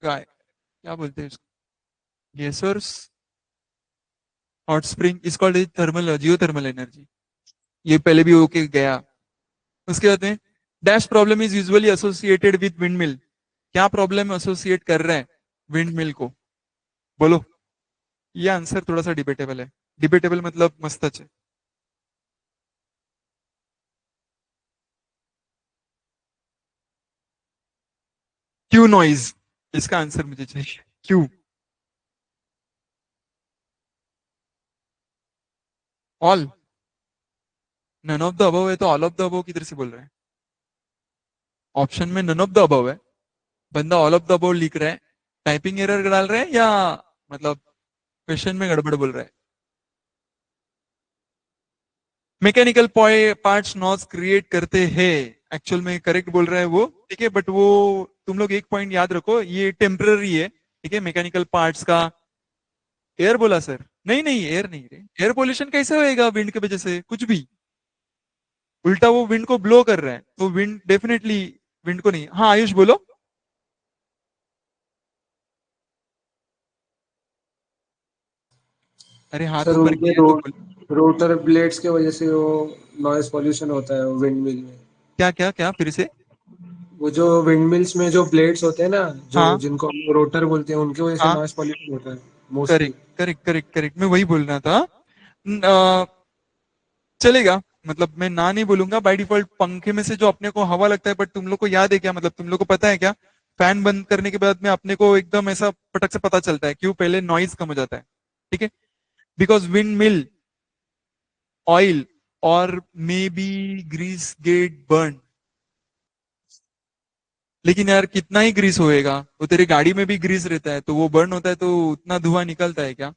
क्या बोलते हैं इसको? Geysers, hot spring is called thermal geothermal energy. ये पहले भी होके गया। उसके बाद में dash problem is usually associated with wind mill. क्या प्रॉब्लम एसोसिएट कर रहा है विंड मिल को? बोलो। ये आंसर थोड़ा सा डिबेटेबल है। डिबेटेबल मतलब मस्त है। क्यू नॉइज, इसका आंसर मुझे चाहिए Q. All, none of the above है तो ऑल ऑफ द अबव किधर से बोल रहे हैं? ऑप्शन में नन ऑफ द अबव है, बंदा ऑल ऑफ द अबव लिख रहा है, टाइपिंग एरर डाल रहे हैं या मतलब क्वेश्चन में गड़बड़ बोल रहा है? मैकेनिकल पार्ट्स नॉइज क्रिएट करते हैं, एक्चुअल में करेक्ट बोल रहा है वो, ठीक है। बट वो तुम लोग एक पॉइंट याद रखो, ये टेम्पररी है, ठीक है। मैकेनिकल पार्ट्स का एयर बोला सर? नहीं नहीं एयर नहीं रे, एयर पोल्यूशन कैसे होएगा विंड की वजह से? कुछ भी उल्टा, वो विंड को ब्लो कर रहा है, तो विंड डेफिनेटली विंड को नहीं। हाँ आयुष बोलो। अरे हाथ सर ऊपर उनके किया है तो बोल। रोटर ब्लेड्स के वजह से वो नॉइज पॉल्यूशन होता है विंड मिल में। क्या क्या क्या फिर से? वो जो विंड मिल्स में जो ब्लेड्स होते हैं ना, जो हाँ जिनको रोटर बोलते हैं, उनकी वजह से हाँ नॉइज पॉल्यूशन होता है mostly. Correct correct correct correct, मैं वही बोल रहा था। चलेगा, मतलब मैं ना नहीं बोलूंगा। बाय डिफॉल्ट पंखे में से जो अपने को हवा लगता है, बट तुम लोग को याद है क्या, मतलब तुम लोग को पता है क्या, फैन बंद करने के बाद में अपने को एकदम ऐसा पटक से पता चलता है क्यों? पहले नॉइज कम हो जाता है, ठीक है। बिकॉज विंड मिल ऑयल और may be grease get burn. लेकिन यार कितना ही ग्रीस होएगा, वो तेरी गाड़ी में भी ग्रीस रहता है, तो वो बर्न होता है तो उतना धुआं निकलता है क्या?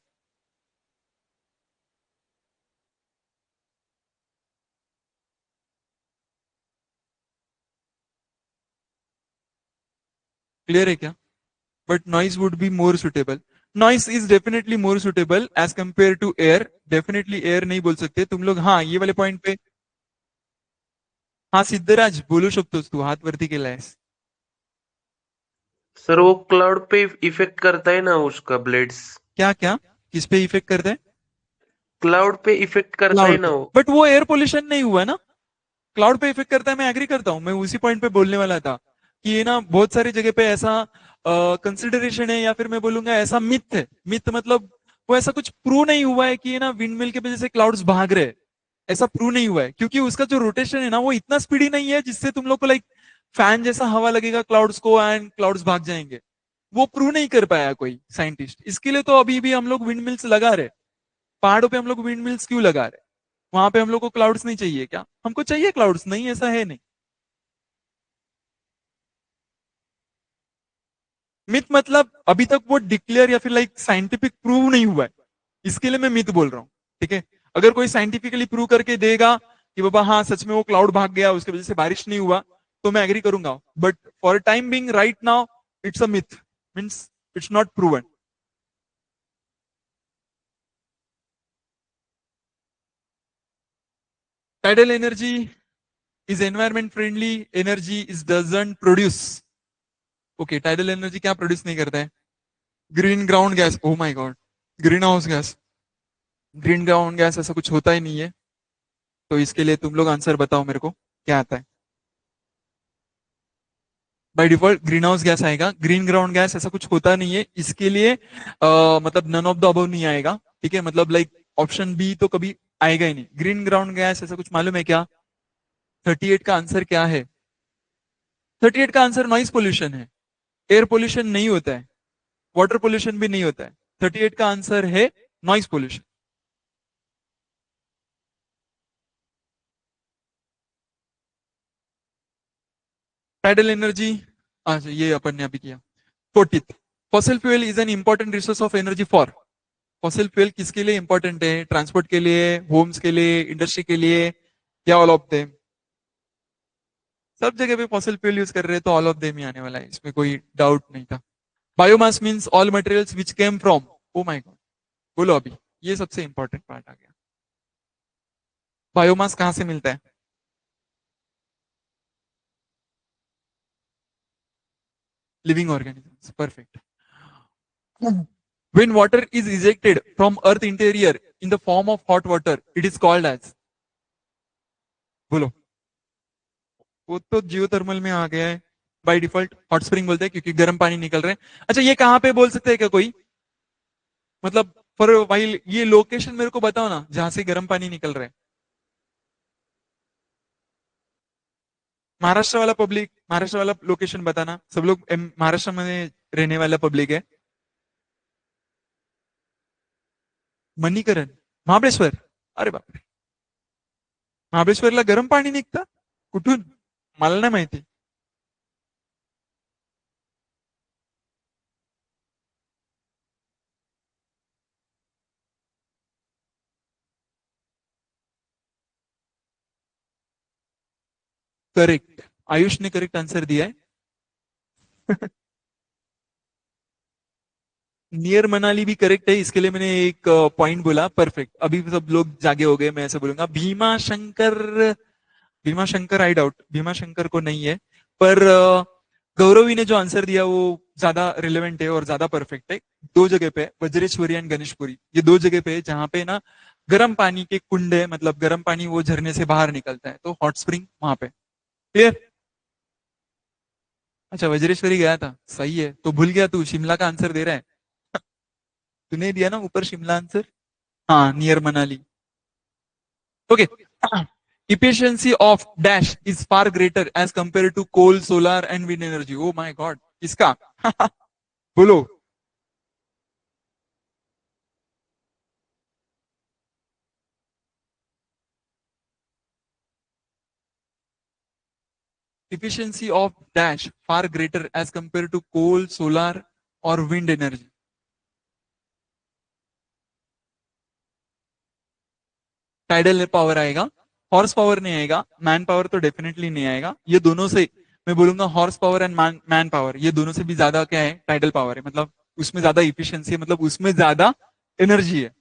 क्लियर है क्या? But noise would be more suitable. Noise is definitely more suitable as compare to air. Definitely air नहीं बोल सकते तुम लोग। हाँ ये वाले पॉइंट पे हाँ सिद्धराज बोलू शकतोस तू, हात वरती केलायस। सर वो क्लाउड पे इफेक्ट करता है ना उसका ब्लेड्स। क्या क्या किस पे इफेक्ट करता है? क्लाउड पे इफेक्ट करता है क्लाउड ना पे। वो। बट वो एयर पोल्यूशन नहीं हुआ ना, क्लाउड पे इफेक्ट करता है, मैं एग्री करता हूँ। मैं उसी पॉइंट पे बोलने वाला था कि ये ना बहुत सारी जगह पे ऐसा कंसिडरेशन है, या फिर मैं बोलूंगा ऐसा मिथ है। मिथ मतलब वो ऐसा कुछ प्रूव नहीं हुआ है कि ये ना विंड मिल की वजह से क्लाउड्स भाग रहे हैं। ऐसा प्रूव नहीं हुआ है क्योंकि उसका जो रोटेशन है ना वो इतना स्पीडी नहीं है जिससे तुम लोग को लाइक फैन जैसा हवा लगेगा क्लाउड्स को एंड क्लाउड्स भाग जाएंगे। वो प्रूव नहीं कर पाया कोई साइंटिस्ट। इसके लिए तो अभी भी हम लोग विंड मिल्स लगा रहे। पहाड़ों पे हम लोग विंड मिल्स क्यों लगा रहे? वहां पे हम लोग को क्लाउड्स नहीं चाहिए क्या? हमको चाहिए क्लाउड्स, नहीं ऐसा है नहीं। मिथ मतलब अभी तक वो डिक्लेयर या फिर लाइक साइंटिफिक प्रूव नहीं हुआ है, इसके लिए मैं मिथ बोल रहा हूँ। ठीक है, अगर कोई साइंटिफिकली प्रूव करके देगा कि बाबा हाँ सच में वो क्लाउड भाग गया उसकी वजह से बारिश नहीं हुआ, तो मैं एग्री करूंगा। But for time being right now it's a myth, means it's not proven. Tidal energy is environment friendly energy is doesn't produce. Okay, tidal energy क्या प्रोड्यूस नहीं करता है? Green ground gas. O my God, green house gas. Green ground gas ऐसा कुछ होता ही नहीं है। तो इसके लिए तुम लोग आंसर बताओ मेरे को, क्या आता है? By default green house gas आएगा। ग्रीन ग्राउंड गैस ऐसा कुछ होता नहीं है, इसके लिए मतलब नन ऑफ द अबव नहीं आएगा। ठीक है, मतलब लाइक ऑप्शन बी तो कभी आएगा ही नहीं। ग्रीन ग्राउंड गैस ऐसा कुछ मालूम है क्या? 38 का आंसर क्या है? 38 का आंसर नॉइस पोल्यूशन है। एयर पोल्यूशन नहीं होता है, वाटर पोल्यूशन भी नहीं होता है। 38 का आंसर है नॉइस पोल्यूशन। टाइडल एनर्जी, अच्छा ये अपन ने अभी किया। 40th, fossil fuel is an important resource of energy for. Fossil fuel किसके लिए इंपॉर्टेंट है? ट्रांसपोर्ट के लिए, होम्स के लिए, इंडस्ट्री के लिए, या ऑल ऑफ देम? सब जगह पे फॉसिल फ्यूल यूज कर रहे हैं तो ऑल ऑफ देम ही आने वाला है, इसमें कोई डाउट नहीं था। Biomass means all materials which came from. O my God, बोलो अभी, ये सबसे इंपॉर्टेंट पार्ट आ गया। बायोमास कहां से मिलता है? Living organisms, perfect. When water is ejected from earth interior in the form of hot water, it is called as, बोलो। वो तो जियोथर्मल में आ गया है, बाय डिफॉल्ट हॉट स्प्रिंग बोलते हैं क्योंकि गर्म पानी निकल रहे हैं। अच्छा ये कहाँ पे बोल सकते हैं क्या कोई? मतलब फॉर वाइल ये लोकेशन मेरे को बताओ ना जहां से गर्म पानी निकल रहा है। महाराष्ट्र वाला पब्लिक, महाराष्ट्र वाला लोकेशन बताना। सब लोग महाराष्ट्र में रहने वाला पब्लिक है। मणिकरण, महाबळेश्वर, अरे बापरे, महाबळेश्वरला गरम पाणी निघतं कुठून? मला नाही माहिती। करेक्ट, आयुष ने करेक्ट आंसर दिया है। नियर मनाली भी करेक्ट है, इसके लिए मैंने एक पॉइंट बोला। परफेक्ट, अभी सब लोग जागे हो गए, मैं ऐसे बोलूंगा। भीमा शंकर, भीमा शंकर आई डाउट, भीमा शंकर को नहीं है। पर गौरवी ने जो आंसर दिया वो ज्यादा रिलेवेंट है और ज्यादा परफेक्ट है। दो जगह पे, वज्रेश्वरी एंड गणेशपुरी, ये दो जगह पे जहां पे ना गर्म पानी के कुंड है, मतलब गर्म पानी वो झरने से बाहर निकलता है, तो हॉट स्प्रिंग वहां पे। क्लियर? अच्छा वज्रेश्वरी गया था, सही है। तो भूल गया तू, शिमला का आंसर दे रहा है। तूने दिया ना ऊपर शिमला आंसर। हाँ, near Manali. Okay, efficiency of dash is far greater as compared to coal, solar and wind energy. Oh my god, किसका? बोलो। efficiency of dash far greater as compared to coal, solar और wind energy. टाइडल पावर आएगा, हॉर्स पावर नहीं आएगा, मैन पावर तो डेफिनेटली नहीं आएगा। ये दोनों से मैं बोलूंगा horse power and man power, ये दोनों से भी ज्यादा क्या है? टाइडल पावर है। मतलब उसमें ज्यादा इफिशियंसी है, मतलब उसमें ज्यादा एनर्जी है।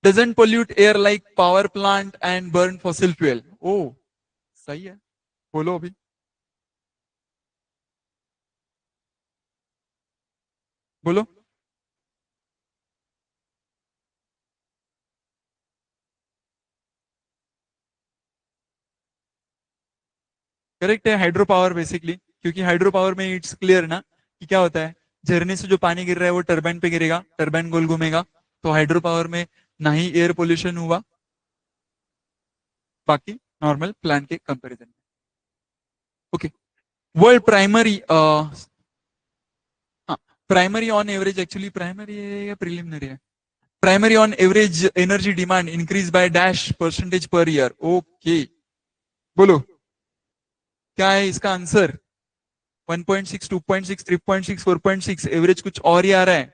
Doesn't pollute air like power plant and burn fossil fuel. ओ सही है, बोलो अभी। बोलो। करेक्ट है, हाइड्रो पावर बेसिकली, क्योंकि हाइड्रो पावर में इट्स क्लियर ना कि क्या होता है, झरने से जो पानी गिर रहा है वो टरबाइन पे गिरेगा, टरबाइन गोल घूमेगा। तो हाइड्रो पावर में ना ही एयर पोल्यूशन हुआ, बाकी नॉर्मल प्लान के कंपैरिजन में। ओके, वर्ल्ड प्राइमरी, हाँ, primary on average, actually primary है या प्रिलिमिनरी है? Primary on average energy demand increase by dash percentage per year. Okay, बोलो क्या है इसका आंसर? 1.6, 2.6, 3.6, 4.6, एवरेज कुछ और ही आ रहा है।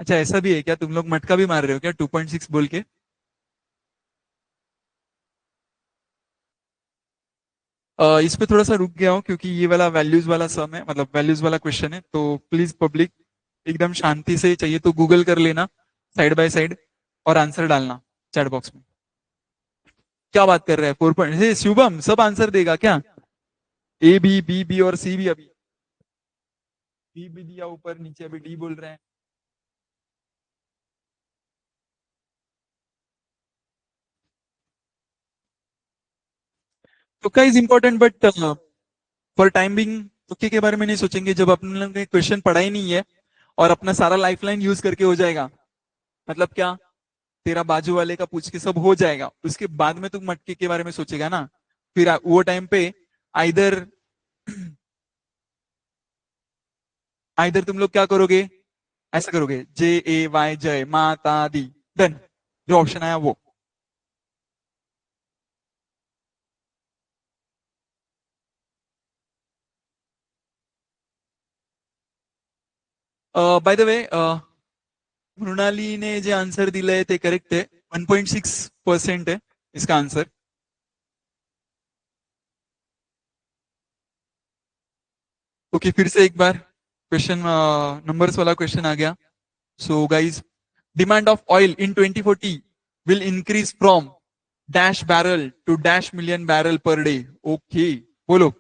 अच्छा, ऐसा भी है क्या? तुम लोग मटका भी मार रहे हो क्या 2.6 बोल के? इस पे थोड़ा सा रुक गया हूं क्योंकि ये वाला वैल्यूज वाला सम है, मतलब वैल्यूज वाला क्वेश्चन है, तो प्लीज पब्लिक एकदम शांति से, चाहिए तो गूगल कर लेना साइड बाय साइड और आंसर डालना चैट बॉक्स में। क्या बात कर रहे हैं? 4 शुभम सब आंसर देगा क्या? ए बी, बी बी और सी भी? अभी बी भी दिया ऊपर नीचे, अभी डी बोल रहे हैं। तुक्का is important but for time being तुक्के के बारे में नहीं सोचेंगे जब अपने लोग ने क्वेश्चन पढ़ा ही नहीं है और अपना सारा लाइफलाइन यूज करके हो जाएगा। मतलब क्या, तेरा बाजू वाले का पूछ के सब हो जाएगा, उसके बाद में तुम मटके के बारे में सोचेगा ना, फिर वो टाइम पे आइदर आइदर तुम लोग क्या करोगे, ऐसा करोगे JAY जय माता दी, डन, जो ऑप्शन आया वो। बाय द वे, मृणाली ने जे आंसर दिलंय ते करेक्ट आहे, 1.6% है इसका आंसर। ओके, फिर से एक बार क्वेश्चन, नंबर्स वाला क्वेश्चन आ गया। So guys, demand of oil in 2040 will increase from dash barrel to dash million barrel per day. Okay, बोलो।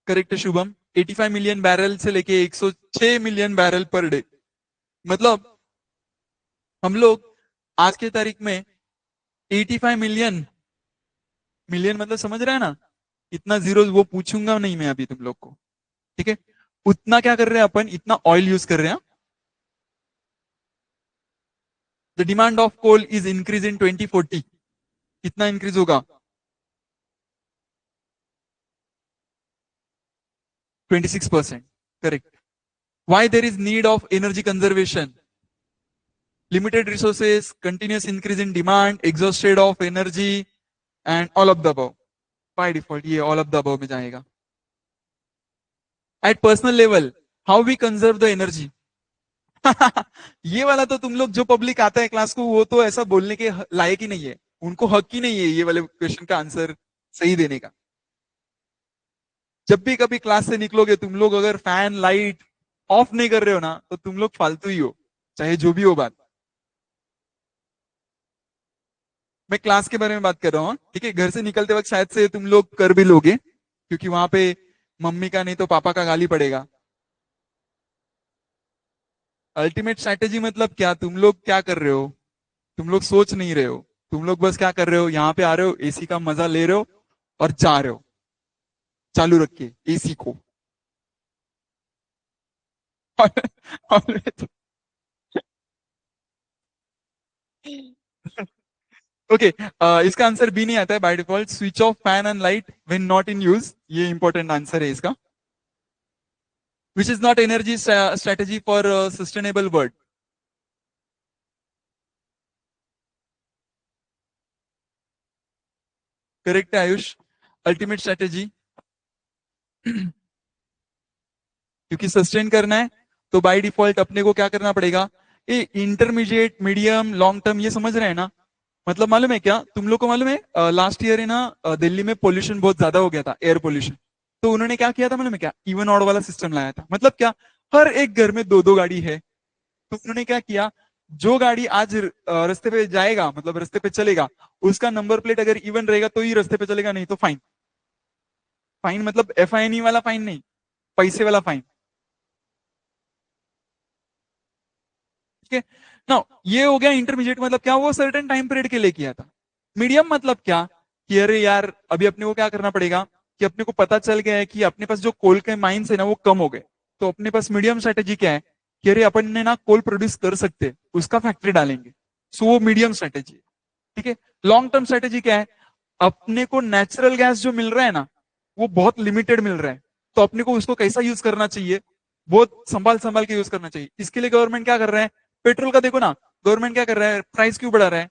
करेक्ट है शुभम, 85 मिलियन बैरल से लेके 106 मिलियन बैरल पर डे। मतलब हम लोग आज के तारीख में 85 मिलियन, मिलियन मतलब समझ रहे हैं ना, इतना जीरो वो पूछूंगा नहीं मैं अभी तुम लोग को, ठीक है? उतना क्या कर रहे हैं अपन, इतना ऑयल यूज कर रहे हैं। The demand of coal is increase in 2040, कितना इंक्रीज होगा? 26%, correct. Why there is need of energy conservation? Limited resources, continuous increase in demand, exhausted of energy, and all of the above. By default ये all of the above में जाएगा। At personal level, how we conserve the energy? ये वाला तो तुम लोग, जो पब्लिक आता है क्लास को, वो तो ऐसा बोलने के लायक ही नहीं है, उनको हक ही नहीं है ये वाले क्वेश्चन का आंसर सही देने का। जब भी कभी क्लास से निकलोगे तुम लोग, अगर फैन लाइट ऑफ नहीं कर रहे हो ना, तो तुम लोग फालतू ही हो, चाहे जो भी हो बात। मैं क्लास के बारे में बात कर रहा हूँ, ठीक है? घर से निकलते वक्त शायद से तुम लोग कर भी लोगे, क्योंकि वहां पे मम्मी का नहीं तो पापा का गाली पड़ेगा। अल्टीमेट स्ट्रैटेजी मतलब क्या, तुम लोग क्या कर रहे हो? तुम लोग सोच नहीं रहे हो, तुम लोग बस क्या कर रहे हो, यहाँ पे आ रहे हो, एसी का मजा ले रहे हो और जा रहे हो, चालू रख के एसी को। ओके, इसका आंसर बी नहीं आता है by default. Switch off fan and light when not in use, ये इंपॉर्टेंट आंसर है इसका। Which is not energy strategy for sustainable world? Correct है आयुष, अल्टीमेट स्ट्रेटेजी। क्योंकि सस्टेन करना है तो बाय डिफॉल्ट अपने को क्या करना पड़ेगा, ये इंटरमीडिएट, मीडियम, लॉन्ग टर्म, ये समझ रहे हैं ना? मतलब मालूम है क्या तुम लोग को? मालूम है लास्ट ईयर है ना, दिल्ली में पोल्यूशन बहुत ज्यादा हो गया था, एयर पोल्यूशन। तो उन्होंने क्या किया था मालूम है क्या? इवन ऑड वाला सिस्टम लाया था। मतलब क्या, हर एक घर में दो दो गाड़ी है। तो उन्होंने क्या किया, जो गाड़ी आज रास्ते पे जाएगा, मतलब रास्ते पे चलेगा, उसका नंबर प्लेट अगर इवन रहेगा तो ही रास्ते पे चलेगा, नहीं तो फाइन। फाइन मतलब FIN वाला फाइन नहीं, पैसे वाला फाइन, ठीक है ना? ये हो गया इंटरमीडिएट, मतलब क्या, वो सर्टेन टाइम पीरियड के लिए किया था। मीडियम मतलब क्या कि अरे यार अभी अपने को क्या करना पड़ेगा, कि अपने को पता चल गया है कि अपने पास जो कोल के माइंस है ना वो कम हो गए, तो अपने पास मीडियम स्ट्रेटेजी क्या है कि अरे अपन ने ना कोल प्रोड्यूस कर सकते हैं, उसका फैक्ट्री डालेंगे। सो वो मीडियम स्ट्रेटेजी है। ठीक है। लॉन्ग टर्म स्ट्रेटेजी क्या है, अपने को नेचुरल गैस जो मिल रहा है ना वो बहुत लिमिटेड मिल रहा है, तो अपने को उसको कैसा यूज करना चाहिए, बहुत संभाल संभाल के यूज करना चाहिए। इसके लिए गवर्नमेंट क्या कर रहा है, पेट्रोल का देखो ना, गवर्नमेंट क्या कर रहा है, प्राइस क्यों बढ़ा रहा है।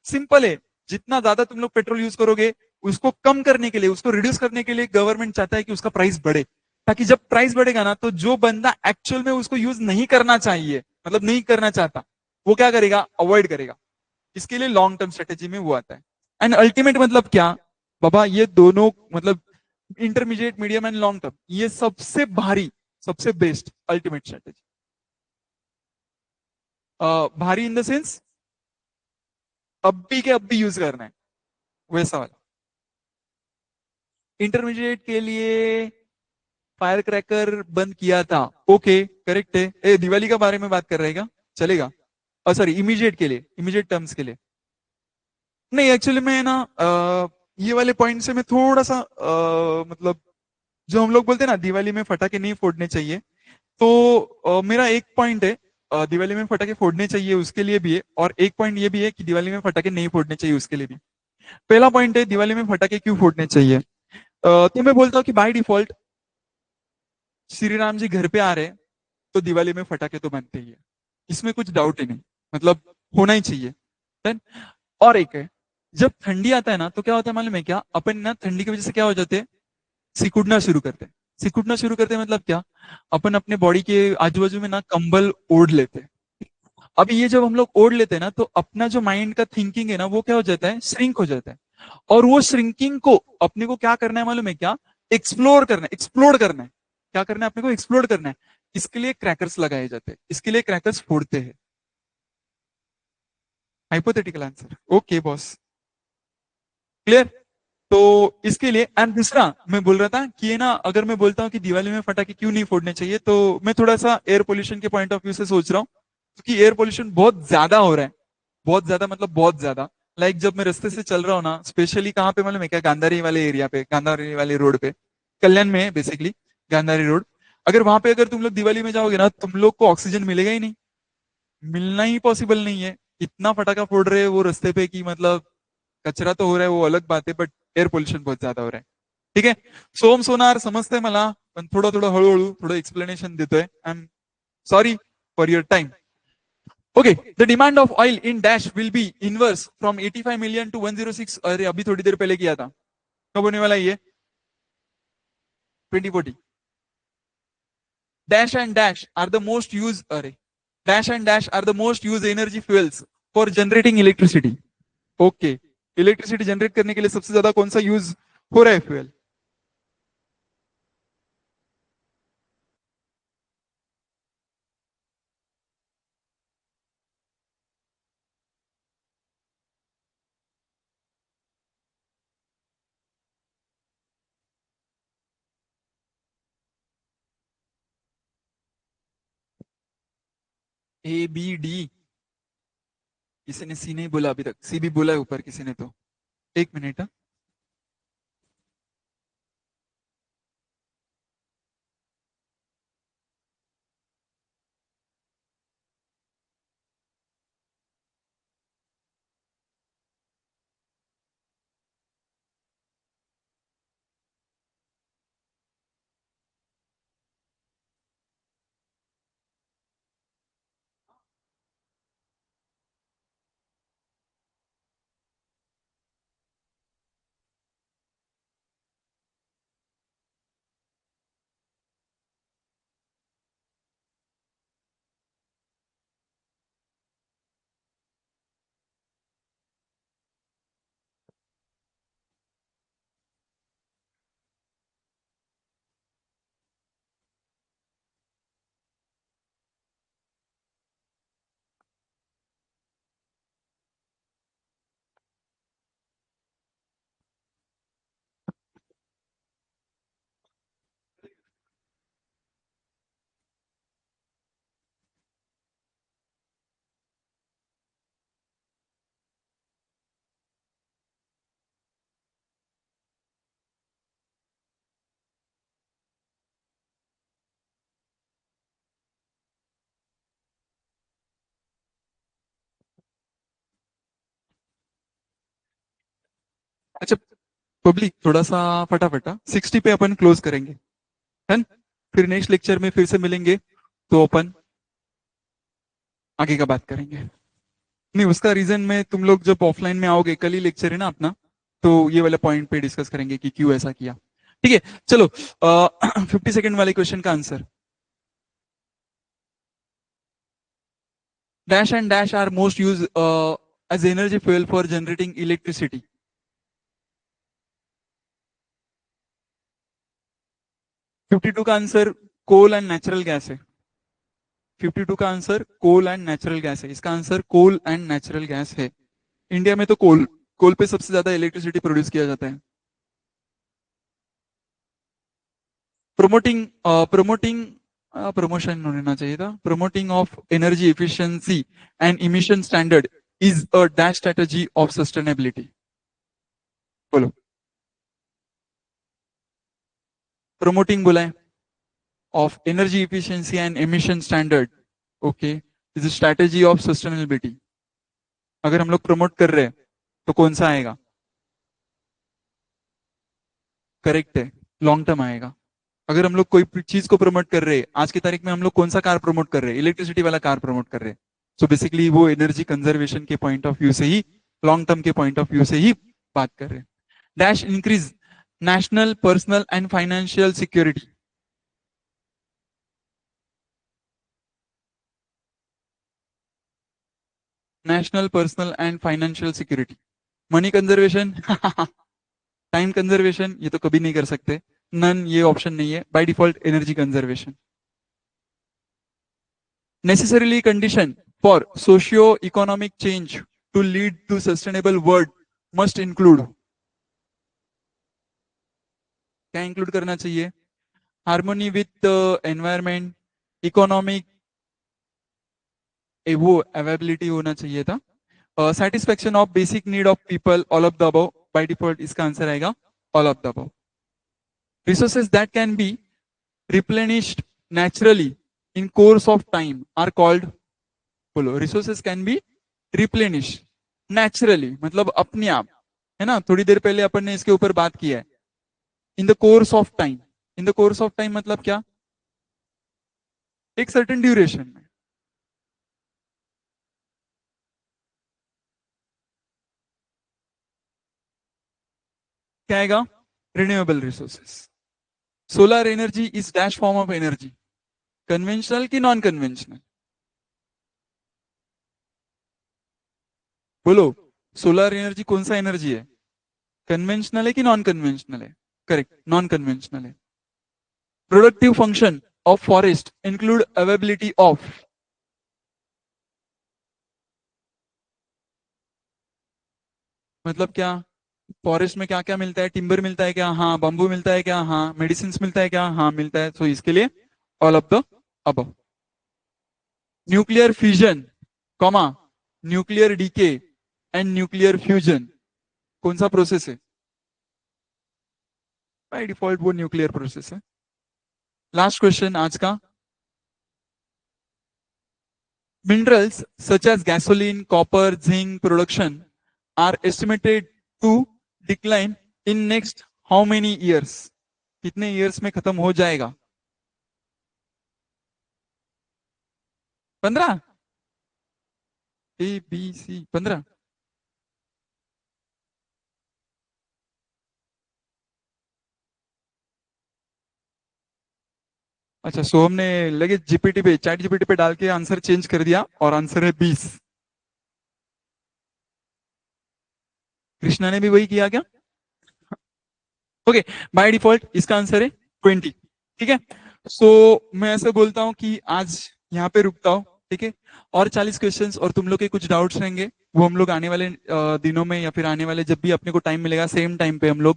सिंपल है, जितना ज्यादा तुम लोग पेट्रोल यूज करोगे उसको कम करने के लिए, उसको रिड्यूस करने के लिए गवर्नमेंट चाहता है कि उसका प्राइस बढ़े, ताकि जब प्राइस बढ़ेगा ना तो जो बंदा एक्चुअल में उसको यूज नहीं करना चाहिए, मतलब नहीं करना चाहता, वो क्या करेगा, अवॉइड करेगा। इसके लिए लॉन्ग टर्म स्ट्रेटेजी में वो आता है। एंड अल्टीमेट मतलब क्या, बाबा ये दोनों मतलब intermediate, medium and long term, ये सबसे भारी, सबसे बेस्ट अल्टीमेट स्ट्रेटेजी। भारी इन द सेंस अब भी के अब भी यूज करना है, वैसा वाला। इंटरमीडिएट के लिए फायर क्रैकर बंद किया था, ओके करेक्ट है। दिवाली का बारे में बात कर रहेगा, चलेगा। सॉरी, इमीडिएट के लिए, इमीडिएट टर्म्स के लिए नहीं। एक्चुअली मैं ना ये वाले पॉइंट से मैं थोड़ा सा मतलब जो हम लोग बोलते हैं ना दिवाली में फटाके नहीं फोड़ने चाहिए, तो मेरा एक पॉइंट है, दिवाली में फटाके फोड़ने चाहिए उसके लिए भी है, और एक पॉइंट ये भी है कि दिवाली में फटाके नहीं फोड़ने चाहिए उसके लिए भी। पहला पॉइंट है दिवाली में फटाके क्यों फोड़ने चाहिए। तो मैं बोलता हूँ कि बाय डिफॉल्ट श्री राम जी घर पे आ रहे हैं तो दिवाली में फटाके तो बनते ही है, इसमें कुछ डाउट ही नहीं, मतलब होना ही चाहिए। Then, और एक है, जब ठंडी आता है ना तो क्या होता है मालूम है क्या, अपन ना ठंडी की वजह से क्या हो जाते हैं, सिकुड़ना शुरू करते हैं। सिकुड़ना शुरू करते हैं मतलब क्या, अपन अपने बॉडी के आजू बाजू में ना कंबल ओढ़ लेते हैं। अब ये जब हम लोग ओढ़ लेते हैं ना तो अपना जो माइंड का थिंकिंग है ना वो क्या हो जाता है, श्रिंक हो जाता है। और वो श्रिंकिंग को अपने को क्या करना है मालूम है क्या, एक्सप्लोर करना है, एक्सप्लोर करना है। क्या करना है अपने को, एक्सप्लोर करना है। इसके लिए क्रैकर्स लगाए जाते हैं, इसके लिए क्रैकर्स फोड़ते हैं। Hypothetical answer, okay boss, clear. तो इसके लिए, एंड दूसरा मैं बोल रहा था कि ये ना, अगर मैं बोलता हूँ कि दिवाली में पटाखे क्यों नहीं फोड़ने चाहिए, तो मैं थोड़ा सा एयर पोल्यूशन के पॉइंट ऑफ व्यू से सोच रहा हूँ, क्योंकि एयर पोल्यूशन बहुत ज्यादा हो रहा है, बहुत ज्यादा मतलब बहुत ज्यादा। लाइक जब मैं रास्ते से चल रहा हूँ ना, स्पेशली कहाँ पे मालूम है क्या, गांधारी वाले एरिया पे, गांधारी वाले रोड पे, कल्याण में बेसिकली, गांधारी रोड। अगर वहां पे अगर तुम लोग दिवाली में जाओगे ना, तुम लोग को ऑक्सीजन मिलेगा ही नहीं, मिलना ही पॉसिबल नहीं है। इतना फटाका फोड़ रहे हैं वो रास्ते पे कि मतलब, कचरा तो हो रहा है वो अलग बात है, बट एअर पोल्युशन बहुत ज्यादा हो रहा है। ठीक है। सोम सोनार समजतंय मला, पण थोडं थोडं हळूहळू थोडं एक्सप्लेनेशन देतोय। I am sorry for your time. Okay, the demand of oil in dash will be inverse from 85 million to 106। अरे अभी थोड़ी देर पहले किया था, कब होने वाला ये, 2040। Dash and dash are the most use, अरे dash and dash are the most use energy fuels for generating electricity. Okay, electricity generate करने के लिए सबसे ज्यादा कौन सा यूज हो रहा है फ्यूल। ए बी डी, किसी ने सी नहीं बोला अभी तक, सी भी बोला है ऊपर किसी ने तो। एक मिनट। अच्छा पब्लिक थोड़ा सा फटाफट 60 पे अपन क्लोज करेंगे है न? फिर नेक्स्ट लेक्चर में फिर से मिलेंगे तो अपन आगे का बात करेंगे। नहीं उसका रीजन में तुम लोग जब ऑफलाइन में आओगे, कल ही लेक्चर है ना अपना, तो ये वाला पॉइंट पे डिस्कस करेंगे कि क्यों ऐसा किया। ठीक है चलो 50 सेकेंड वाले क्वेश्चन का answer. Dash and dash are most used as energy fuel for generating electricity. Fifty two का answer coal and natural gas है। 52 का answer coal and natural gas है। इसका answer coal and natural gas है। इंडिया में तो कोल पे सबसे ज्यादा इलेक्ट्रिसिटी प्रोड्यूस किया जाता है। प्रोमोटिंग प्रमोशन होना चाहिए था। Promoting of energy efficiency and emission standard is a dash strategy of sustainability. बोलो प्रमोटिंग बोला है of energy efficiency and emission standard, okay, is a strategy of sustainability. अगर हम लोग प्रमोट कर रहे हैं तो कौन सा आएगा? करेक्ट है, लॉन्ग टर्म आएगा। अगर हम लोग कोई चीज को प्रमोट कर रहे हैं, आज की तारीख में हम लोग कौन सा कार प्रमोट कर रहे हैं? इलेक्ट्रिसिटी वाला कार प्रमोट कर रहे हैं। सो बेसिकली वो एनर्जी कंजर्वेशन के पॉइंट ऑफ व्यू से ही, लॉन्ग टर्म के पॉइंट ऑफ व्यू से ही बात कर रहे हैं। Dash increase national personal and financial security. National personal and financial security. Money conservation time conservation ये तो कभी नहीं कर सकते, नन, ये ऑप्शन नहीं है। By default energy conservation. Necessarily condition for socio economic change to lead to sustainable world must include. क्या इंक्लूड करना चाहिए? हार्मोनी विथ एनवायरमेंट, इकोनॉमिक, वो अवेबिलिटी होना चाहिए था। Satisfaction of basic need of people, all of the above. By default इसका आंसर आएगा all of the above. Resources that can be replenished naturally in course of time are called, बोलो, resources can be replenished naturally मतलब अपने आप, है ना। थोड़ी देर पहले अपन ने इसके ऊपर बात किया है। In the course of time, in the course of time मतलब क्या? एक सर्टेन ड्यूरेशन में। क्या आएगा? Renewable resources. Solar energy is dash form of energy, conventional की नॉन कन्वेंशनल? बोलो सोलर एनर्जी कौन सा एनर्जी है? कन्वेंशनल है कि नॉन कन्वेंशनल है? करेक्ट, नॉन कन्वेंशनल है। Productive function of forest include availability of, मतलब क्या? फॉरेस्ट में क्या क्या मिलता है? टिम्बर मिलता है क्या? हाँ। बम्बू मिलता है क्या? हाँ। मेडिसिन मिलता है क्या? हाँ मिलता है। तो इसके लिए all of the above. Nuclear fusion, comma, nuclear decay and nuclear fusion कौन सा प्रोसेस है? बाय डिफॉल्ट वो न्यूक्लियर प्रोसेस है। लास्ट क्वेश्चन आज का। Minerals such as gasoline, copper, zinc production are estimated to decline in next how many years? कितने ईयर्स में खत्म हो जाएगा? 15? ABC 15? अच्छा, सोहम ने लगे जीपीटी पे, चैट जीपीटी पे डाल के आंसर चेंज कर दिया और आंसर है 20। कृष्णा ने भी वही किया क्या? ओके, बाय डिफॉल्ट इसका आंसर है 20। ठीक है, सो मैं ऐसे बोलता हूं कि आज यहाँ पे रुकता हूं। ठीक है, और 40 क्वेश्चंस और तुम लोग के कुछ डाउट्स रहेंगे, वो हम लोग आने वाले दिनों में या फिर आने वाले जब भी अपने को टाइम मिलेगा, सेम टाइम पे हम लोग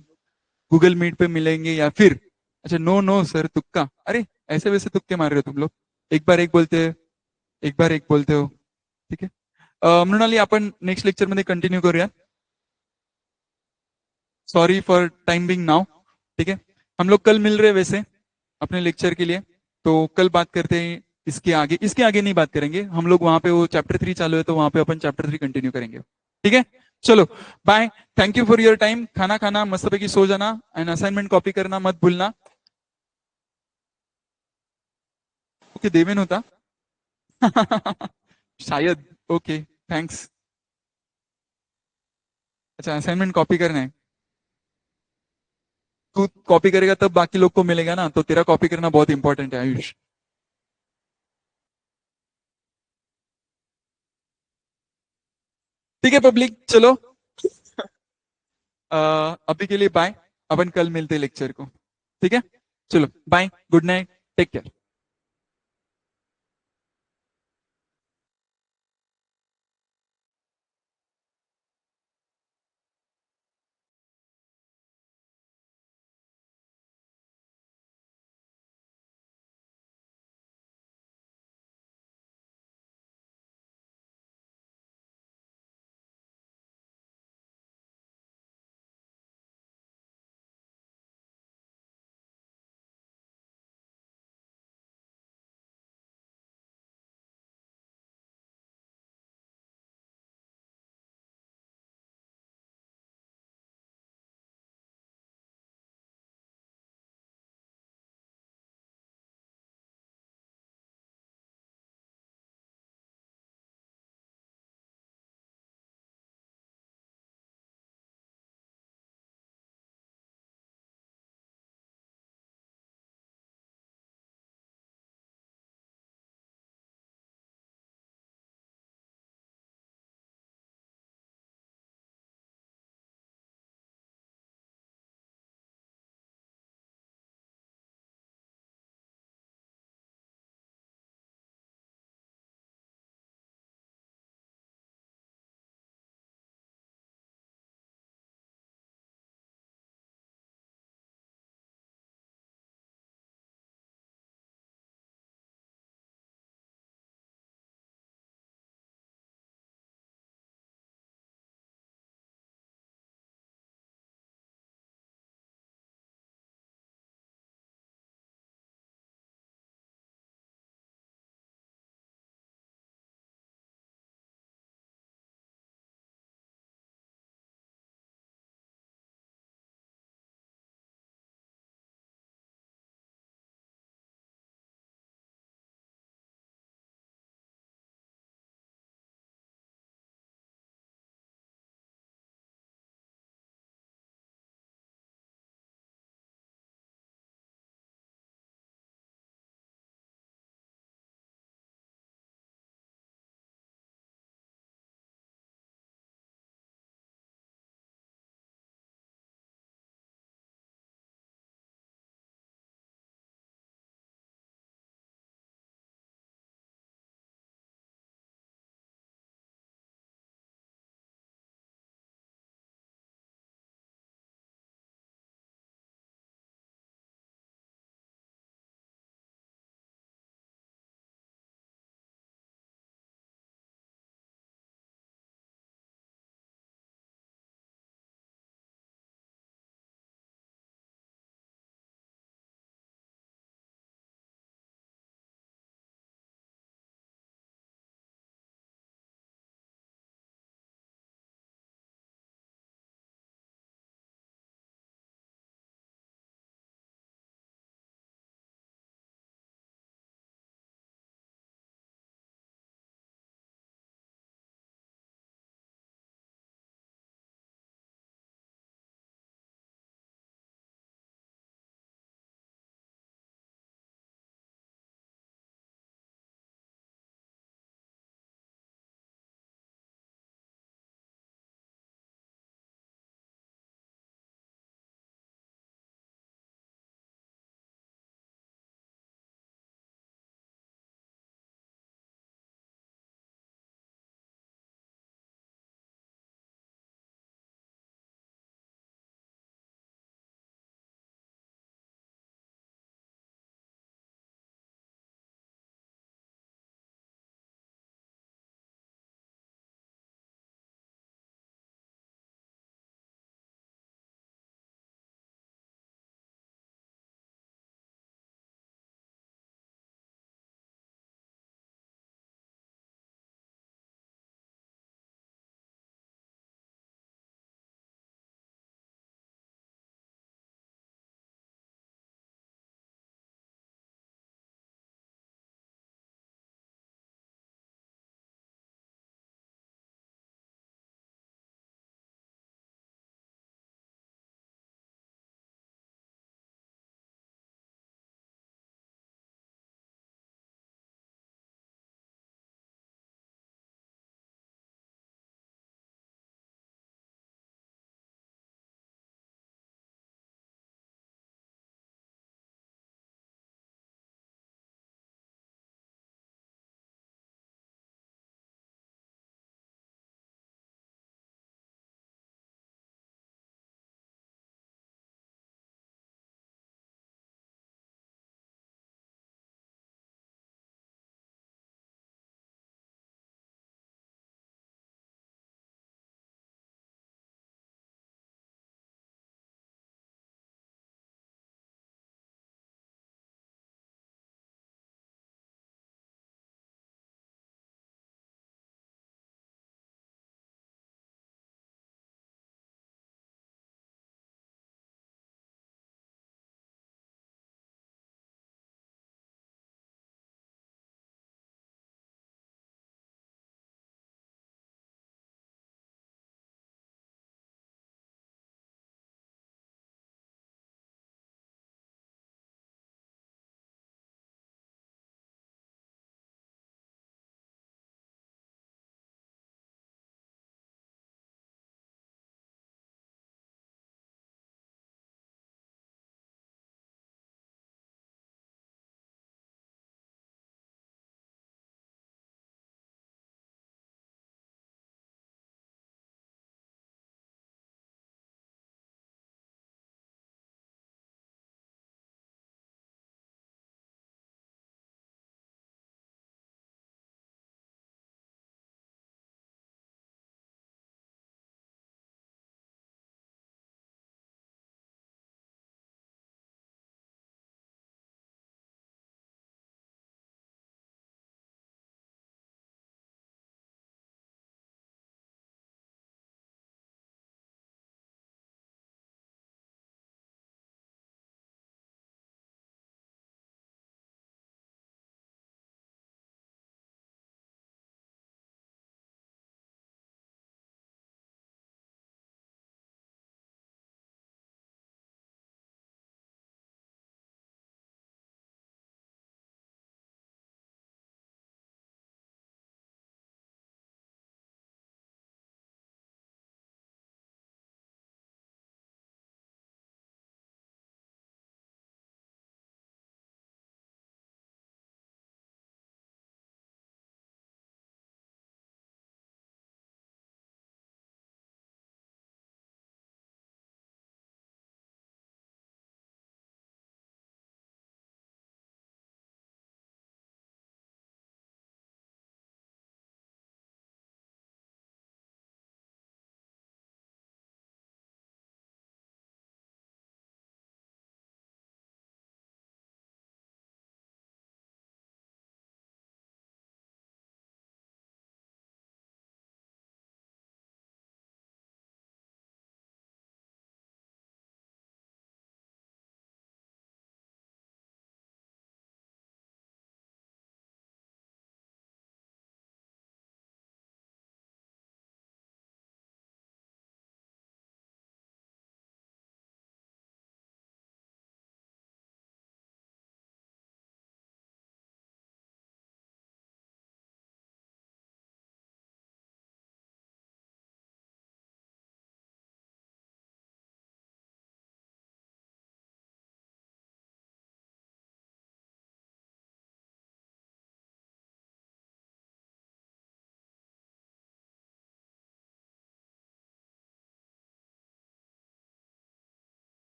गूगल मीट पे मिलेंगे या फिर, अच्छा नो नो सर तुक्का, अरे ऐसे वैसे तुक्के मार रहे हो तुम लोग। एक बार एक बोलते हो, एक बार एक बोलते हो। ठीक है, मृणाली आपण नेक्स्ट लेक्चर मध्ये कंटिन्यू करूया। Sorry for time being now. ठीक है, हम लोग कल मिल रहे हैं वैसे अपने लेक्चर के लिए, तो कल बात करते हैं इसके आगे। इसके आगे नहीं बात करेंगे हम लोग, वहां पे वो चैप्टर 3 चालू है तो वहां पे अपन चैप्टर 3 कंटिन्यू करेंगे। ठीक है, चलो bye, thank you for your time. खाना खाना, मस्तपैकी सो जाना एंड असाइनमेंट कॉपी करना मत भूलना। ओके, देवेन होता शायद। Okay, thanks. अच्छा, असाइनमेंट कॉपी करना है। तू कॉपी करेगा तब बाकी लोग को मिलेगा ना, तो तेरा कॉपी करना बहुत इंपॉर्टेंट है आयुष। ठीक है पब्लिक, चलो अभी के लिए बाय। अपन कल मिलते हैं लेक्चर को। ठीक है, चलो bye, good night, take care.